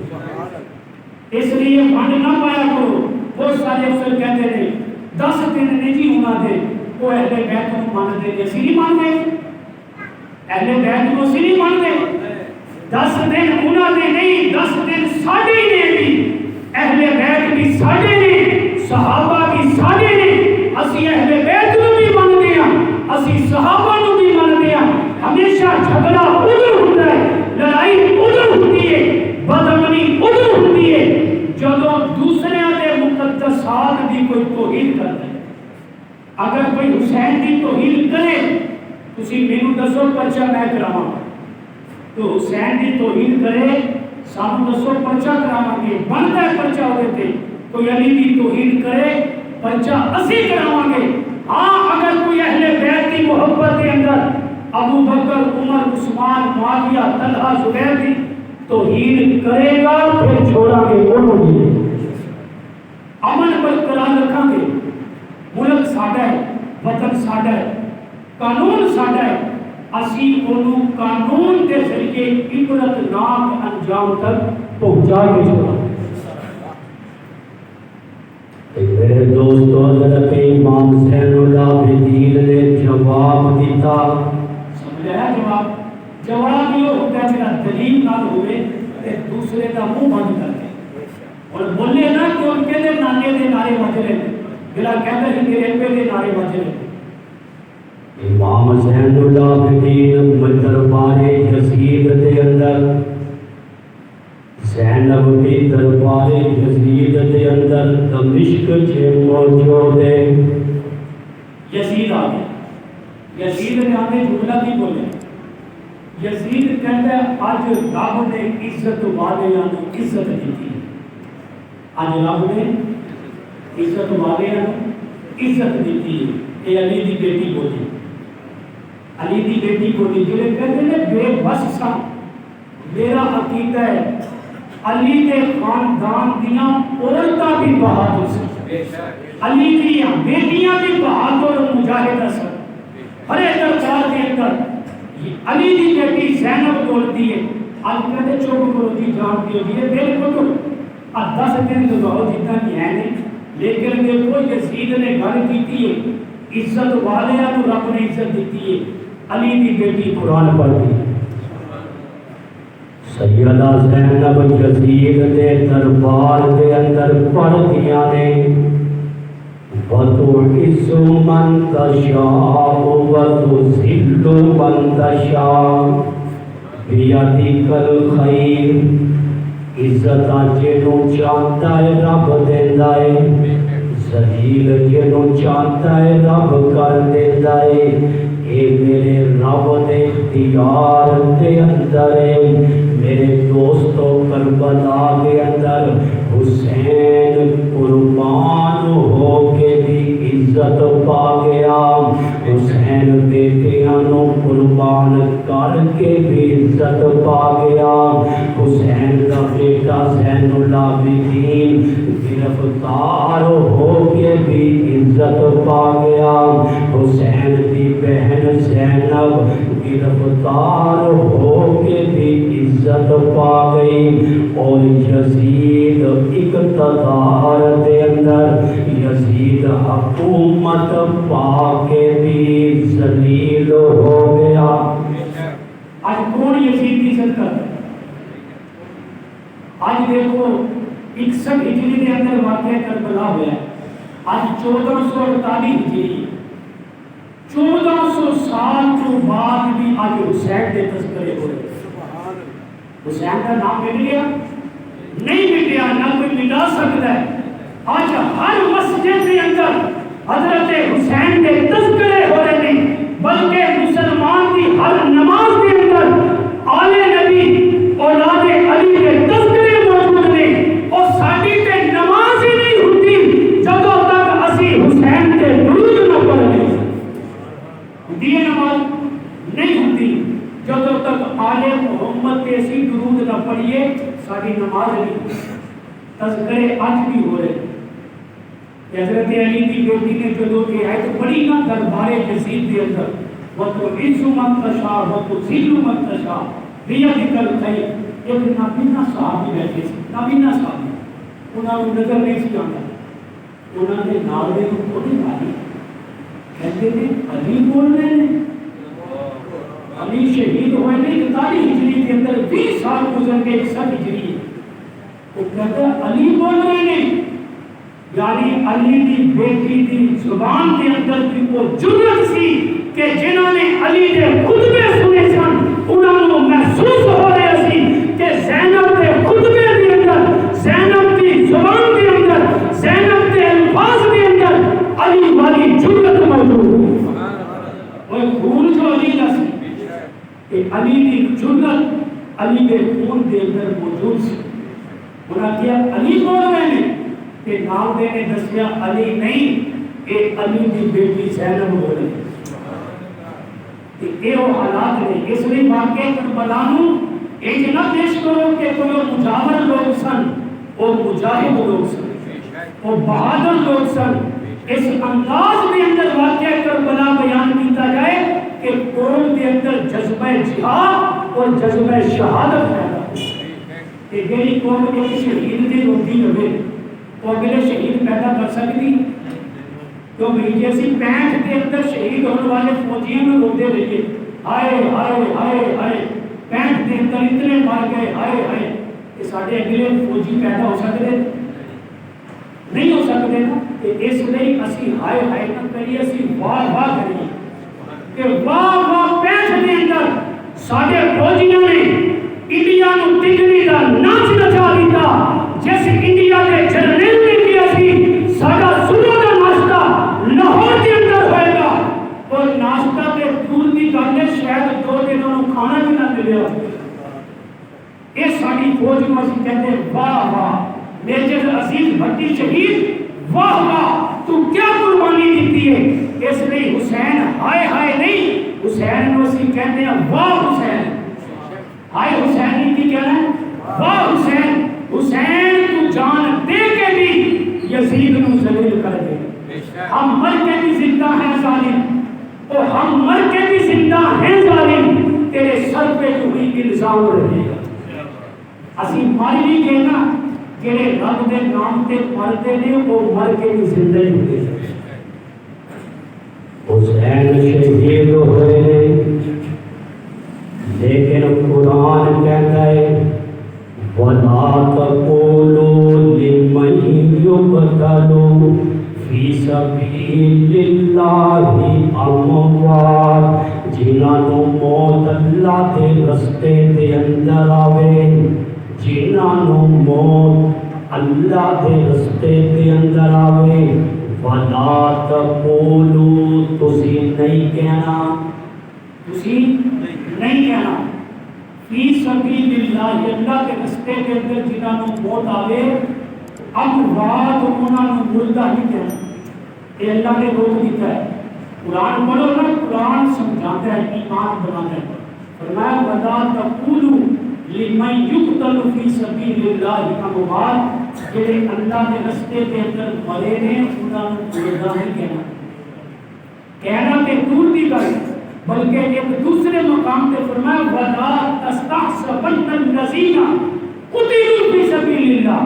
اس لیے بھنڈ نہ پایا کرو۔ بہت سارے افسر کہتے ہیں 10 دن نہیں جی ہونا دے، وہ اہل بیت کو مانتے ہیں، اسی نہیں مانتے، اہل بیت کو اسی نہیں مانتے۔ 10 دن ہونا دے نہیں، 10 دن ساڑھے نے بھی، اہل بیت بھی ساڑھے نے، صحابہ بھی ساڑھے نے۔ اسی اہل بیت کو بھی مانتے ہیں، اسی صحابہ کو بھی مانتے ہیں۔ ہمیشہ جھگڑا ادھر ہوتا ہے، لڑائی ادھر ہوتی ہے، بدامنی ادھر ہوتی ہے جدوں دوسرے دے مقدسات دی کوئی توہین کرتا ہے۔ اگر کوئی حسین کی توہین کرے تسی مینوں دسو پرچہ میں کراواں، تو حسین کی توہین کرے سانوں دسو پرچہ کراواں گے، بنتا ہے پرچہ ہوتے تھے۔ کوئی علی کی توہین کرے پرچہ اسی کراواں گے۔ ہاں اگر کوئی اہل بیت کی محبت کے اندر ابو بکر، عمر، عثمان، معاویہ، طلحہ، زبیر کی توہین کرے گا پھر چھوڑا گے انہوں نے۔ امن برقرار رکھاں گے، ملک ساڈا ہے، وطن ساڈا ہے، قانون ساڈا ہے، اسی انہوں قانون کے ذریعے عبرت ناک انجام تک پہنچا کے چھوڑا۔ میرے دوستو حضرت امام زین العابدین نے جواب دیتا، سمجھایا جواب یہ ہوتا ہے جنہا دلیل نہ ہوئے تے دوسرے کا منہ بند کر کے اور بولے نا کہ ان کے دے نانے دے نعرے بجے بلا کہتا ہے کہ میرے دے نعرے بجے۔ امام زین العابدین دربار یزید دے اندر، زینب بھی دربار یزید دے اندر دمشق چے موجود ہے۔ یزید آ گیا، یزید نے آنے جملہ کی بولے، یزید کہتا ہے آج رب نے عزت والیاں نوں عزت دیتی ہے، آج رب نے عزت والیاں نوں عزت دیتی ہے۔ یہ علی دی بیٹی بولی، علی دی بیٹی بولی جڑے کہتے ہیں بے بس سا، میرا عقیدہ ہے علی کے خاندان دیاں عورتاں بھی بہادر سن، علی دیاں بیٹیاں بھی ہر دربار کے اندر علی دی بیٹی زینب بولتی ہے آج کہتے چوک کرو جی جانتی ہوگی ہے بالکل 10 دن لگاؤ جتنا بھی ہے نہیں لیکن دیکھو یزید نے گل کی ہے عزت والے رب نے عزت دیتی ہے علی دی بیٹی قرآن پڑھتی ہے سیدہ زینب یزید دے دربار دے اندر پڑھدیاں نے وَتُعِزُّ مَن تَشَاءُ وَتُذِلُّ مَن تَشَاءُ بِيَدِكَ الْخَيْرُ عزت جنوں چاہتا ہے رب دیندا ہے ذلیل جنوں چاہتا ہے رب کر دیندا ہے اے میرے رب دے اختیار دے اندر ہے میرے دوستو کربلا کے اندر حسین قربان ہو کے بھی عزت پا گیا حسین بیٹیاں نو قربان کر کے بھی عزت پا گیا حسین کا بیٹا زین العابدین گرفتار ہو کے بھی عزت پا گیا حسین کی بہن زینب گرفتار ہو کے بھی عزت پا گئی اور یزید اقتدار دے اندر یزید حکومت پا کے بھی ذلیل ہو گیا آج کون یزید کی عزت کرتا ہے آج دیکھو 61 ہجری کے اندر واقعہ کربلا ہوا ہے آج 1448 ہجری 1400 سال کے بعد بھی آج حسین کے تذکرے ہو رہے حسین کا نام مل گیا نہیں ملیا نہ کوئی ملا سکتا ہے آج ہر مسجد کے اندر حضرت حسین کے تذکرے ہو رہے ہیں بلکہ مسلمان کی ہر نماز کے اندر آل نبی اولاد علی کے تذکرے موجود ہیں اور ساری تے نماز ہی نہیں ہوتی جب تک اسی حسین کے درود نہ پڑھیں یہ نماز نہیں ہوتی جب تک آل محمد کے اسی درود نہ پڑھیے ساری نماز نہیں تذکرے آج بھی ہو رہے حضرت علی کی بیٹی نے جو کہ آیت پڑھی نا دربار یزید کے اندر وَتُعِزُّ مَن تَشَاءُ وَتُذِلُّ مَن تَشَاءُ بِيَدِكَ الْخَيْرُ ایک نابینا صحابی بیٹھے تھے نابینا صحابی انہوں نے نظر نہیں سی آتا انہوں نے نالے کو تھوڑی ڈالی کہتے تھے علی بول رہے ہیں علی شہید ہوئے نہیں 41 ہجری کے اندر 20 سال گزر کے 61 ہجری وہ کہتا ہے علی بول رہے ہیں یعنی علی کی بیٹی کی زبان کے اندر کی وہ جرأت سی کہ جنہوں نے علی کے خطبے سنے سن انہوں کو محسوس ہو رہے سی کہ زینب کے خطبے کے اندر زینب کی زبان کے اندر زینب کے الفاظ کے اندر علی والی جرأت موجود وہ خون جو علی کا سی کہ علی کی جرأت علی کے خون کے اندر موجود سی انہوں کیا علی بول رہے ہیں کہ نام دے نے دسیا علی نہیں اے علی کی بیٹی زینب ہو رہی کہ وہ حالات نے اس لیے واقعہ کربلا نو ایک نہ پیش کرو کہ کوئی مجاہد لوگ سن وہ مجاہد لوگ سن وہ بہادر لوگ سن اس انداز میں اندر واقعہ کربلا بیان کیتا جائے کہ قوم کے اندر جذبہ جہاد اور جذبہ شہادت پیدا کہ میری قوم کے شہید دی روٹی لگے وہ اگلے شہید پیدا کر سکتی تو میری جیسی 65 کے اندر شہید ہونے والے فوجیوں میں روتے رہیے ہائے ہائے ہائے ہائے 65 کے اندر اتنے مار گئے ہائے ہائے کہ سارے اگلے فوجی پیدا ہو سکتے نہیں ہو سکتے نا کہ اس لیے اسی ہائے ہائے نہ کریے اسی واہ واہ کریے کہ واہ واہ 65 کے اندر سارے فوجیوں نے انڈیا نو تکڑی دا ناچ نچا دیتا جیسے انڈیا کے جنرل نے کیا سی سارا صبح کا ناشتہ لاہور کے اندر ہوئے گا اور ناشتہ کے دور کی گل ہے شاید 2 دنوں کو کھانا بھی نہ ملے یہ ساری فوج کو اسی کہتے ہیں واہ واہ میجر عزیز بھٹی شہید واہ واہ تو کیا قربانی دیتی ہے اس لیے حسین ہائے ہائے نہیں حسین کو اسی کہتے ہیں واہ حسین ہائے حسین کی کہنا ہے واہ حسین حسین تو جان دے کے بھی یزید نو ذلیل کر دے ہم مر کے بھی زندہ ہیں ظالم اور ہم مر کے بھی زندہ ہیں ظالم، تیرے سر پہ کوئی الزام رہے گا۔ اسی مر نہیں گئے نا، جڑے رب دے نام تے مرتے نے وہ مر کے بھی زندہ ہی ہوتے ہیں۔ حسین شہید ہوئے، لیکن قرآن کہتا ہے وَلَا تَقُولُوا لِمَن يُقْتَلُ فِي سَبِيلِ اللَّهِ أَمْوَاتٌ، جنہاں نوں موت اللہ دے رستے دے اندر آوے، جنہاں نوں موت اللہ دے رستے دے اندر آوے، وَلَا تَقُولُوا، تسی نہیں کہنا، تسی نہیں کہنا فی سبیل اللہ، اللہ کے رستے کے اندر جنہاں نوں موت آوے، اموات، انہاں نوں مردہ نہیں کہنا۔ یہ اللہ نے روک دیتا ہے۔ قرآن پڑھو نا، قرآن سمجھاتا ہے، ایمان بناتا ہے۔ فرمایا وَلَا تَقُولُوا لِمَن يُقْتَلُ فِي سَبِيلِ اللَّهِ أَمْوَاتٌ، جڑے اللہ کے رستے کے اندر مرے نے انہاں نوں مردہ نہیں کہنا۔ کہنا کہ دور دی گل، بلکہ ایک دوسرے مقام پہ فرمایا وَلَا تَسْتَحْسَبَنَّ الَّذِينَ قُتِلُوا فِي سَبِيلِ اللَّهِ،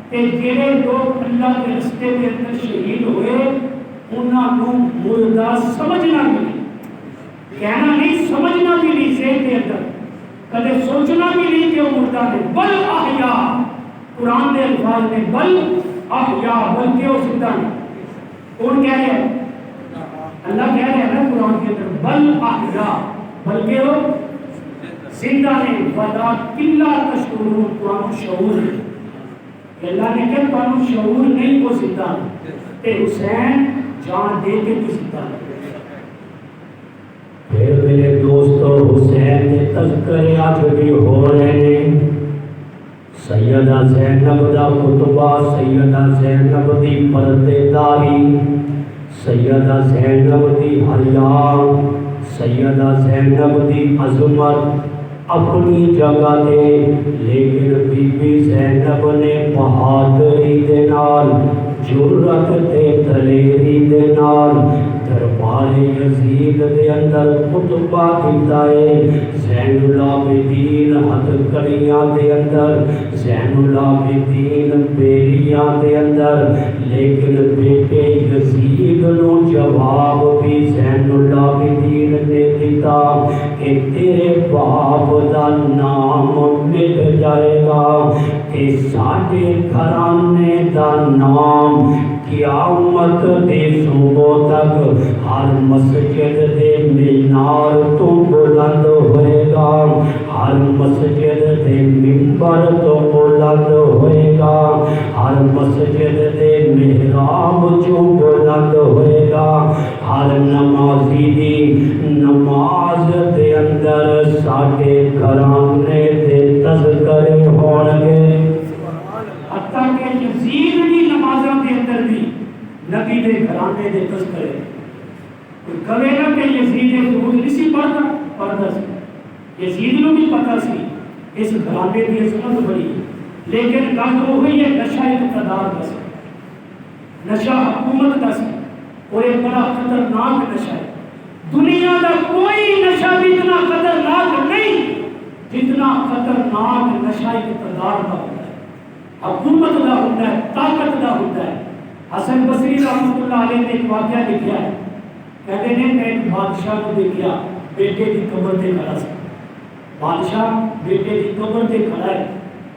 کہ جڑے لوگ اللہ کے رستے کے اندر شہید ہوئے انہاں نوں مردہ سمجھنا بھی نہیں، کہنا نہیں، سمجھنا بھی نہیں، ذہن کے اندر کدے سوچنا بھی نہیں کہ وہ مردہ ہے، بل احیاء، قرآن کے الفاظ میں بل احیاء، بلکہ وہ زندہ ہے۔ کون کہہ رہے ہیں؟ اللہ کہہ رہے ہیں نا قرآن کے اندر بل احیاء، بلکہ وہ زندہ ہے۔ وَلَٰكِن لَّا تَشْعُرُونَ، قرآن شعور ہے، اللہ نے کہا قرآن شعور نہیں، وہ زندہ ہے، کہ حسین جان دے کے بھی زندہ ہے۔ پھر میرے دوستو حسین کے تذکرے آج بھی ہو رہے ہیں۔ سیدہ زینب دا خطبہ، سیدہ زینب دی پردے داری، سیدہ زینب دی حیا، سیدہ زینب دی عظمت اپنی جگہ دے، لیکن بی بی زینب نے بہادری دے نال، جرأت تے دلیری دے نال دربار یزید دے اندر خطبہ دیتا ہے۔ زین العابدین ہتھ کڑیاں دے اندر، زین العابدین بیریاں دے اندر، لیکن بیٹے یزید نو جواب بھی زین العابدین نے دیتا کہ تیرے باپ دا نام مٹ جائے گا، کہ ساڈے گھرانے دا نام قیامت دے صبح تک ہر مسجد دے مینار تو بلند ہوئے گا، ہر مسجد دے منبر تو بلند ہوئے گا، ہر مسجد دے محراب جو بلند ہوئے گا، ہر نمازی دی نماز دے اندر ساڈے گھرانے دے تذکرے ہون گے۔ حتیٰ کہ یزید دی نمازوں کے اندر بھی نبی دے گھرانے دے تذکرے۔ کوئی کہے نا کہ یزید درود نہیں سی پڑھتا سی، یزید نو بھی پتہ سی اس گھرانے دی عظمت بڑی، لیکن گل وہی ہے، نشہ اقتدار کا سی، نشہ حکومت کا سی، اور ایک بڑا خطرناک نشہ ہے۔ دنیا کا کوئی نشہ بھی اتنا خطرناک نہیں جتنا خطرناک نشہ اقتدار کا ہوتا ہے، حکومت کا ہوتا ہے، طاقت کا ہوتا ہے۔ حسن بصری رحمۃ اللہ علیہ نے ایک واقعہ لکھا ہے، کہتے ہیں میں ایک بادشاہ کو دیکھا بیٹے کی قبر تے کھڑا سی، بادشاہ بیٹے کی قبر تے کھڑا ہے،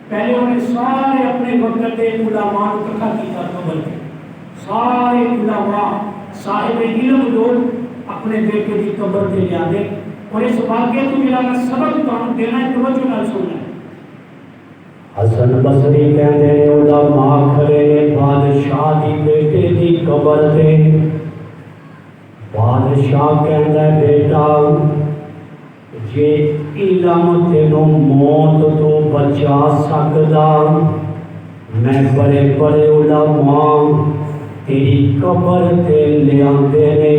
پہلے انہیں سارے اپنے وقت کے علماء کو اکٹھا کیا قبر پہ، سارے علماء صاحب علم لوگ اپنے بیٹے کی قبر تے لے آتے، اور اس واقعے کو میرا سبق تمہیں دینا ہے، توجہ نال سننا ہے۔ حسن بصری کہتے ہیں علماء کھڑے نے بادشاہ دی بیٹے دی قبر تے، بادشاہ کہتا ہے بیٹا جے علم تینوں موت تو بچا سکدا، میں بڑے بڑے علماء تیری قبر تے لے آندے نے،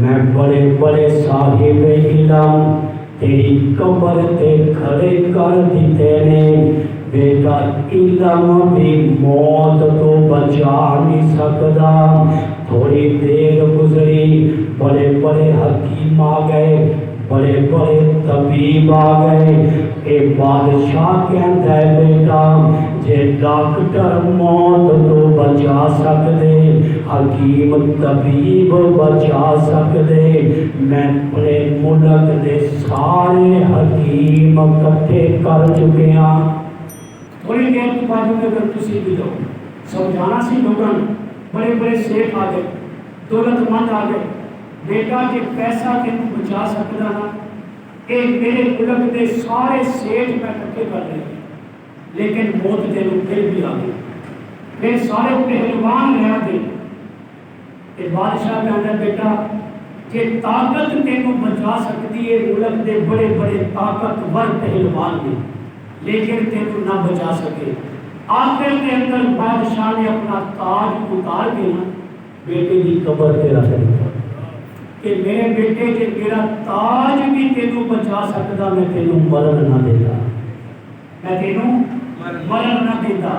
میں بڑے بڑے صاحب علم تیری قبر تے کھڑے کر دیتے نے، بیٹا علم بھی موت تو بچا نہیں سکدا۔ تھوڑی دیر گزری، بڑے بڑے حکیم آ گئے، بڑے بڑے طبیب آ گئے۔ اے بادشاہ کہندا ہے بیٹا جے ڈاکٹر موت تو بچا سکدے، حکیم طبیب بچا سکدے، میں اپنے ملک دے سارے حکیم اکٹھے کر چکے ہاں۔ تھوڑی دیر کے بعد اگر تسی بھی لو سمجھانا سی لوگوں، بڑے بڑے سیٹ آ گئے، دولت مند آ گئے، بیٹا جے پیسہ تینوں بچا سکدا نا، اے میرے ملک دے سارے سیٹ میں اکٹھے کر لے، لیکن موت تینوں پھر بھی آ گئی، پھر سارے پہلوان رہ گئے۔ اے بادشاہ کہندا بیٹا جے طاقت تینوں بچا سکتی ہے ملک دے بڑے بڑے طاقتور پہلوان نے، لیکن تینوں نہ بچا سکے۔ آخر کے اندر بادشاہ نے اپنا تاج اتار کے نا بیٹے کی قبر پہ رکھ دیا کہ میرے بیٹے کہ میرا تاج بھی تینوں بچا سکتا، میں تینوں مرن نہ دیتا، میں تینوں مرن نہ دیتا،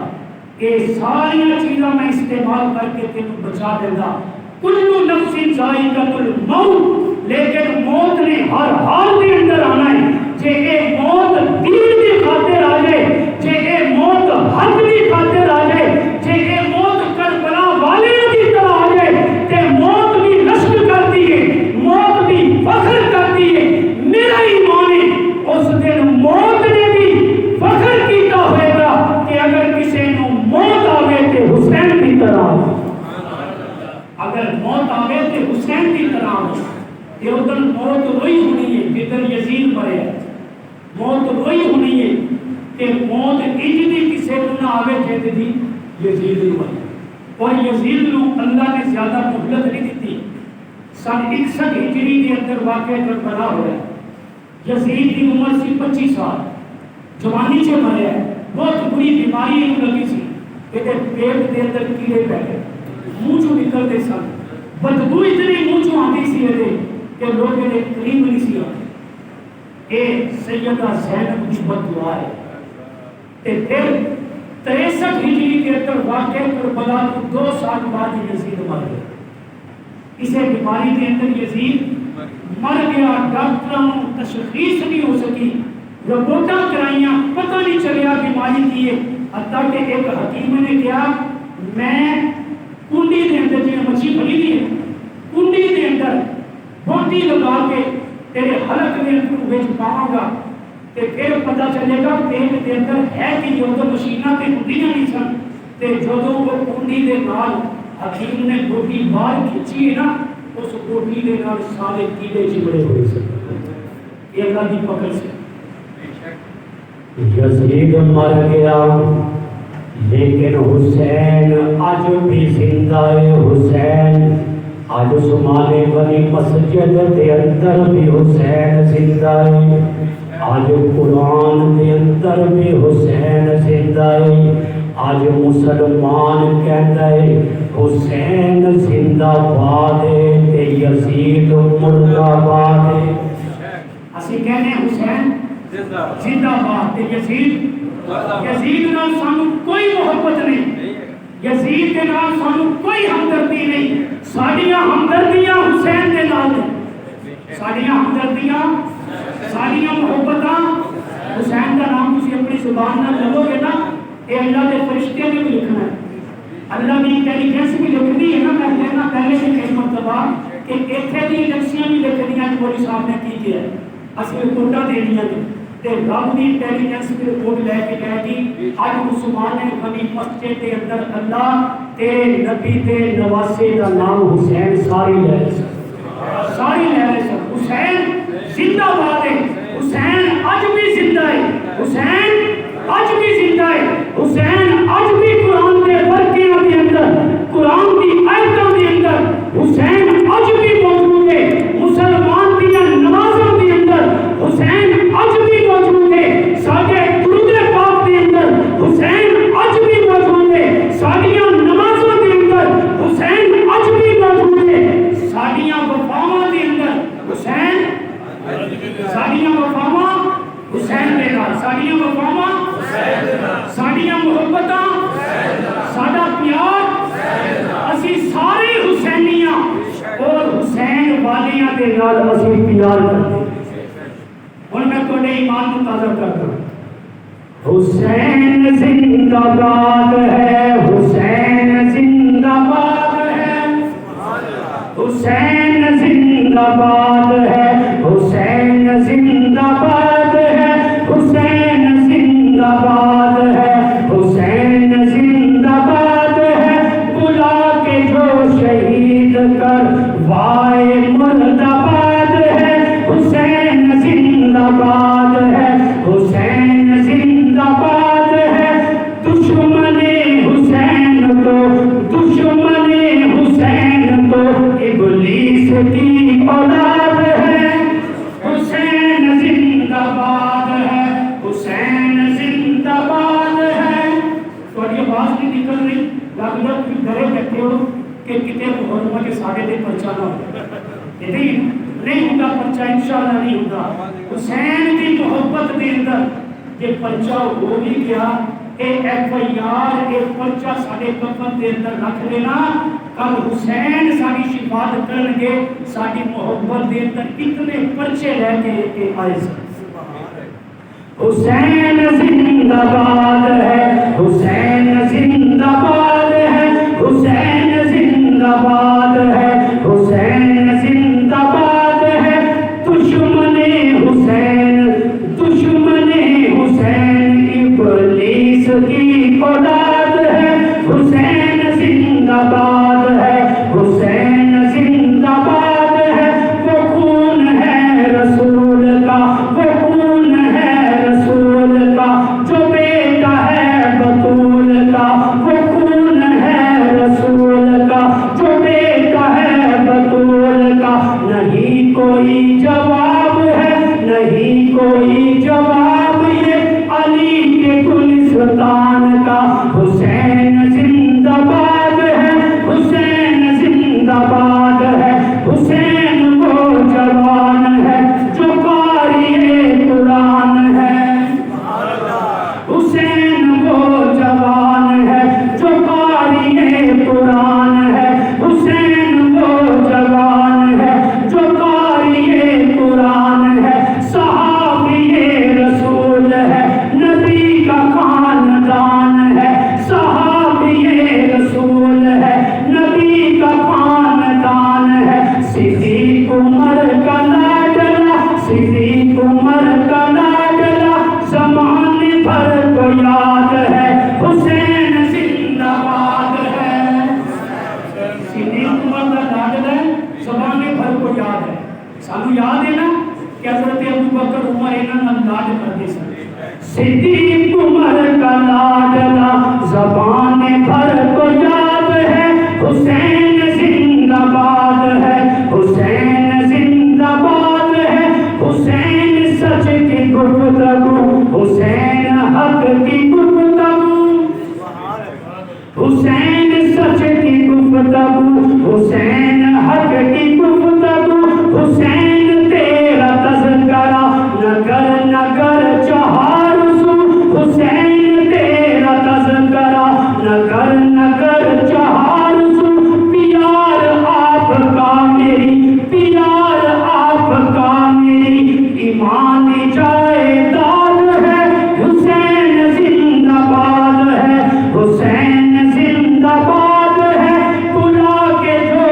یہ ساری چیزاں میں استعمال کر کے تینوں بچا دیتا۔ کل نفس ذائقۃ الموت، لیکن موت نے ہر حال کے اندر آنا ہے۔ جے اے موت دین کی خاطر آ جائے، جے اے موت حق کی خاطر آ جائے، جے اے موت کربلا والے کی طرح آ جائے، تے موت بھی رشک کرتی ہے، موت بھی فخر کرتی ہے۔ میرا ایمان ہے اس دن موت نے بھی فخر کیتا ہوئے گا کہ اگر کسی کو موت آوے تے حسین کی طرح آوے، اگر موت آوے تے حسین کی طرح آوے۔ یہ ادھر موت روئی ہونی ہے جدھر یزید مرے ہے، موت روئی ہونی ہے کہ موت اجدی کسی کو نہ آوے جیتے دی یزید مرے۔ اور یزید نو اللہ نے زیادہ مہلت نہیں دیتی۔ سن 61 ہجری کے اندر واقعہ کربلا ہوا ہے۔ یزید کی عمر سی 25 سال، جوانی سے مرے ہے، بہت بری بیماری لگی سی، کہ پیٹ کے اندر کیڑے پہ گئے، منہ چوں نکلتے سن، بدبو اتنی منہ چوں آتی سی کہ لوگ نے قریب نہیں سی آتے۔ اے سیدہ زینب کی بد دعا ہے۔ تے پھر 63 ہجری کے اندر واقع کربلا کو 2 سال بعد یزید مر گیا۔ اسے بیماری کے اندر یزید مر گیا، ڈاکٹروں تشخیص نہیں ہو سکی، رپورٹاں کرائیاں، پتہ نہیں چلیا بیماری کی ہے۔ حتیٰ کہ ایک حکیم نے کہا میں کنڈی کے اندر جی مچھی پھلی دی ہے، کنڈی کے اندر بوٹی لگا کے تیرے حلق میں بیچ پاؤں گا، تے پھر پتہ چلے گا پیٹ کے اندر ہے کہ جو تو مشینہ تے کنڈیاں نہیں سن، تے جو تو وہ کنڈی کے نال حکیم نے بوٹی باہر کھچی ہے نا، اس بوٹی کے نال سارے کیڑے چبڑے ہوئے سن۔ یہ اللہ کی پکڑ سے یزید مر گیا، لیکن حسین آج بھی زندہ ہے۔ حسین آج عثمان غنی مسجد کے اندر بھی حسین زندہ ہے، آج قرآن کے اندر بھی حسین زندہ ہے، آج مسلمان کہتا ہے حسین زندہ باد ہے تے یزید مردہ باد ہے۔ اسی کہنے حسین زندہ باد تے یزید نال سانو کوئی محبت نہیں، یزید کے نال سانو کوئی ہمدردی نہیں، ساڈیاں ہمدردیاں حسین دے نال نے، ساڈیاں ہمدردیاں ساڈیاں محبتاں حسین کا نام تسی اپنی زبان نال لو گے نا، اے اللہ دے فرشتے نے بھی لکھنا ہے، اللہ کی انٹیلیجنس بھی لکھنی ہے نا۔ میں کہنا پہلے سے کئی مرتبہ کہ ایتھے دی ایجنسیاں بھی لکھنیاں مولوی صاحب نے کی کیا ہے، اسی رپورٹاں دینیاں نے، تے رب دی انٹیلیجنس کی رپورٹ لے کے جائے گی آج عثمان غنی مسجد کے اندر اللہ تیرے نبی تے نواسے کا نام حسین ساری لے رہے سن، ساری لے رہے سن۔ حسین زندہ باد ہے، حسین آج بھی زندہ ہے، حسین آج بھی زندہ ہے، حسین آج بھی قرآن کے برکیاں کے اندر، قرآن کی آیتوں کے اندر حسین آج بھی موجود ہے، مسلمان کی نمازوں کے اندر حسین آج بھی موجود ہے، ساڈے درود پاک کے اندر حسین آج بھی موجود ہے، ساڈیاں نمازوں کے اندر حسین آج بھی موجود ہے، ساڈیاں وفاواں کے اندر حسین، ساڈیاں وفاواں حسین دے نال، ساڈیاں وفاواں ساڈیاں محبتاں ساڈا پیار اسی سارے حسینیاں اور حسین والے دے نال اسی پیار کرتے ہوں میں تھوڑے ایمان کو تازہ کرتا ہوں حسین زندہ باد ہے حسین زندہ باد ہے حسین زندہ باد ہے حسین زندہ باد ہے حسین زندہ باد ہے حسین زندہ باد ہے بلا کے جو شہید کر وائے مرد آباد ہے حسین زندہ باد ہے حسین زندہ باد ہے دشمن حسین تو دشمن حسین تو ابلیس کی اولاد ہے حسین زندہ باد ہے حسین زندہ باد ہے تھوڑی آواز نہیں نکل رہی لگ لگ ڈرے بیٹھے ہو کہ کتنے محرمہ کے ساڑھے دے پرچہ نہ ہو نہیں ہوگا پرچہ انشاءاللہ نہیں ہوگا حسین کی محبت دے اندر یہ پرچہ ہو بھی گیا ایک ایفائیار ایک پرچہ ساڑھے کفن دے اندر رکھ لینا کل حسین ساری شفاعت کرنگے ساری محبت دے اندر کتنے پرچے لے کے آئے حسین زندہ باد ہے حسین زندہ باد ہے حسین زندہ باد ہے حسین زندہ باد ہے دشمن حسین ابلیس کی اولاد ہے حسین زندہ باد ہے حسین زندہ باد ہے وہ خون ہے رسول کا وہ خون ہے رسول کا جو بیٹا ہے بطول کا وہ خون ہے رسول کا جو بیٹا ہے بطول کا نہیں کوئی جواب ہے نہیں کوئی جواب یہ علی کے گلستان کا حسین زندہ باد ہے حسین زندہ باد ہے حسین وہ جوان ہے جو قاری قرآن ہے حسین وہ جوان ہے جو قاری قرآن ہے حسین وہ جوان ہے جو قاری قرآن ہے صحابی رسول ہے نبی کا خاندان ہے صحابی رسول ہے نبی کا خاندان ہے صدیق عمر کا لاڈلا صدیق عمر کا لاڈلا زمانے بھر کو یاد ہے حسین زندہ باد ہے صدیق عمر کا لاڈلا زمانے بھر کو یاد ہے سانو یاد ہے نا کہ حضرت ابوبکر عمر انہاں نال لاڈ کرتے سن صدیق عمر کا لاڈلا زبان بھر کو یاد ہے حسین زندہ باد ہے حسین زندہ باد ہے حسین سچ کی گفتگو حسین حق کی گفتگو حسین سچ کی گفتگو حسین حق کی گفتگو حسین تیرا تذکرہ نگر نگر چہار سو حسین تیرا تذکرہ نگر نگر چہار سو پیار آپ کا میری پیار آپ کا میری ایمان جائیداد ہے حسین زندہ باد ہے حسین زندہ باد ہے بلا کے جو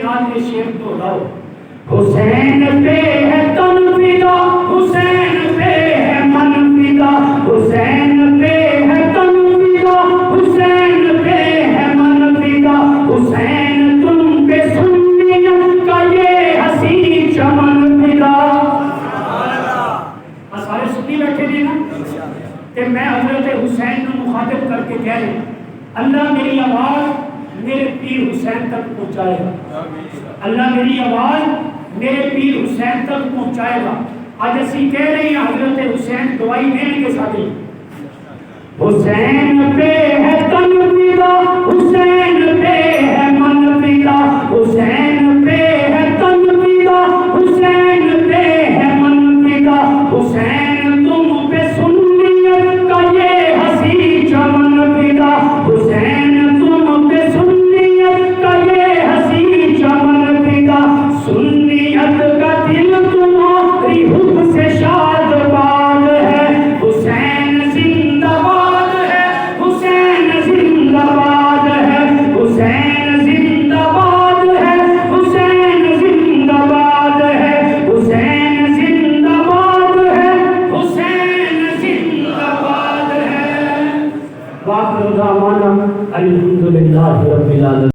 نال یہ شعر دہراؤ. حسین پہ ہے تن فدا، حسین پہ ہے من فدا، حسین پہ ہے تن فدا، حسین پہ ہے من فدا، حسین تم پہ سنیت کا یہ حسین چمن فدا. سارے سنی بیٹھے تھے نا کہ میں حضرت حسین کو مخاطب کر کے کہہ رہے اللہ میری آواز میرے پیر حسین تک پہنچائے گا. اللہ میری آواز میرے پیر حسین تک پہنچائے گا. آج اسی کہہ رہے ہیں حضرت حسین دعائی دینے کے ساتھ ہی حسین پہ ہے تن فدا، حسین پہ ہے من فدا، حسین پہ ہے تن فدا، حسین پہ ہے من فدا، حسین تم پہ سنیت کا یہ حسین چمن فدا، حسین تم پہ سنیت کا یہ حسین چمن فدا. سنیت کا دل تمہاری حب سے شاد باد ہے، حسین زندہ باد ہے، حسین زندہ باد ہے، حسین زندہ باد ہے، حسین زندہ باد ہے، حسین زندہ باد ہے، حسین زندہ باد ہے. وآخر دعوانا الحمدللہ رب العالمین.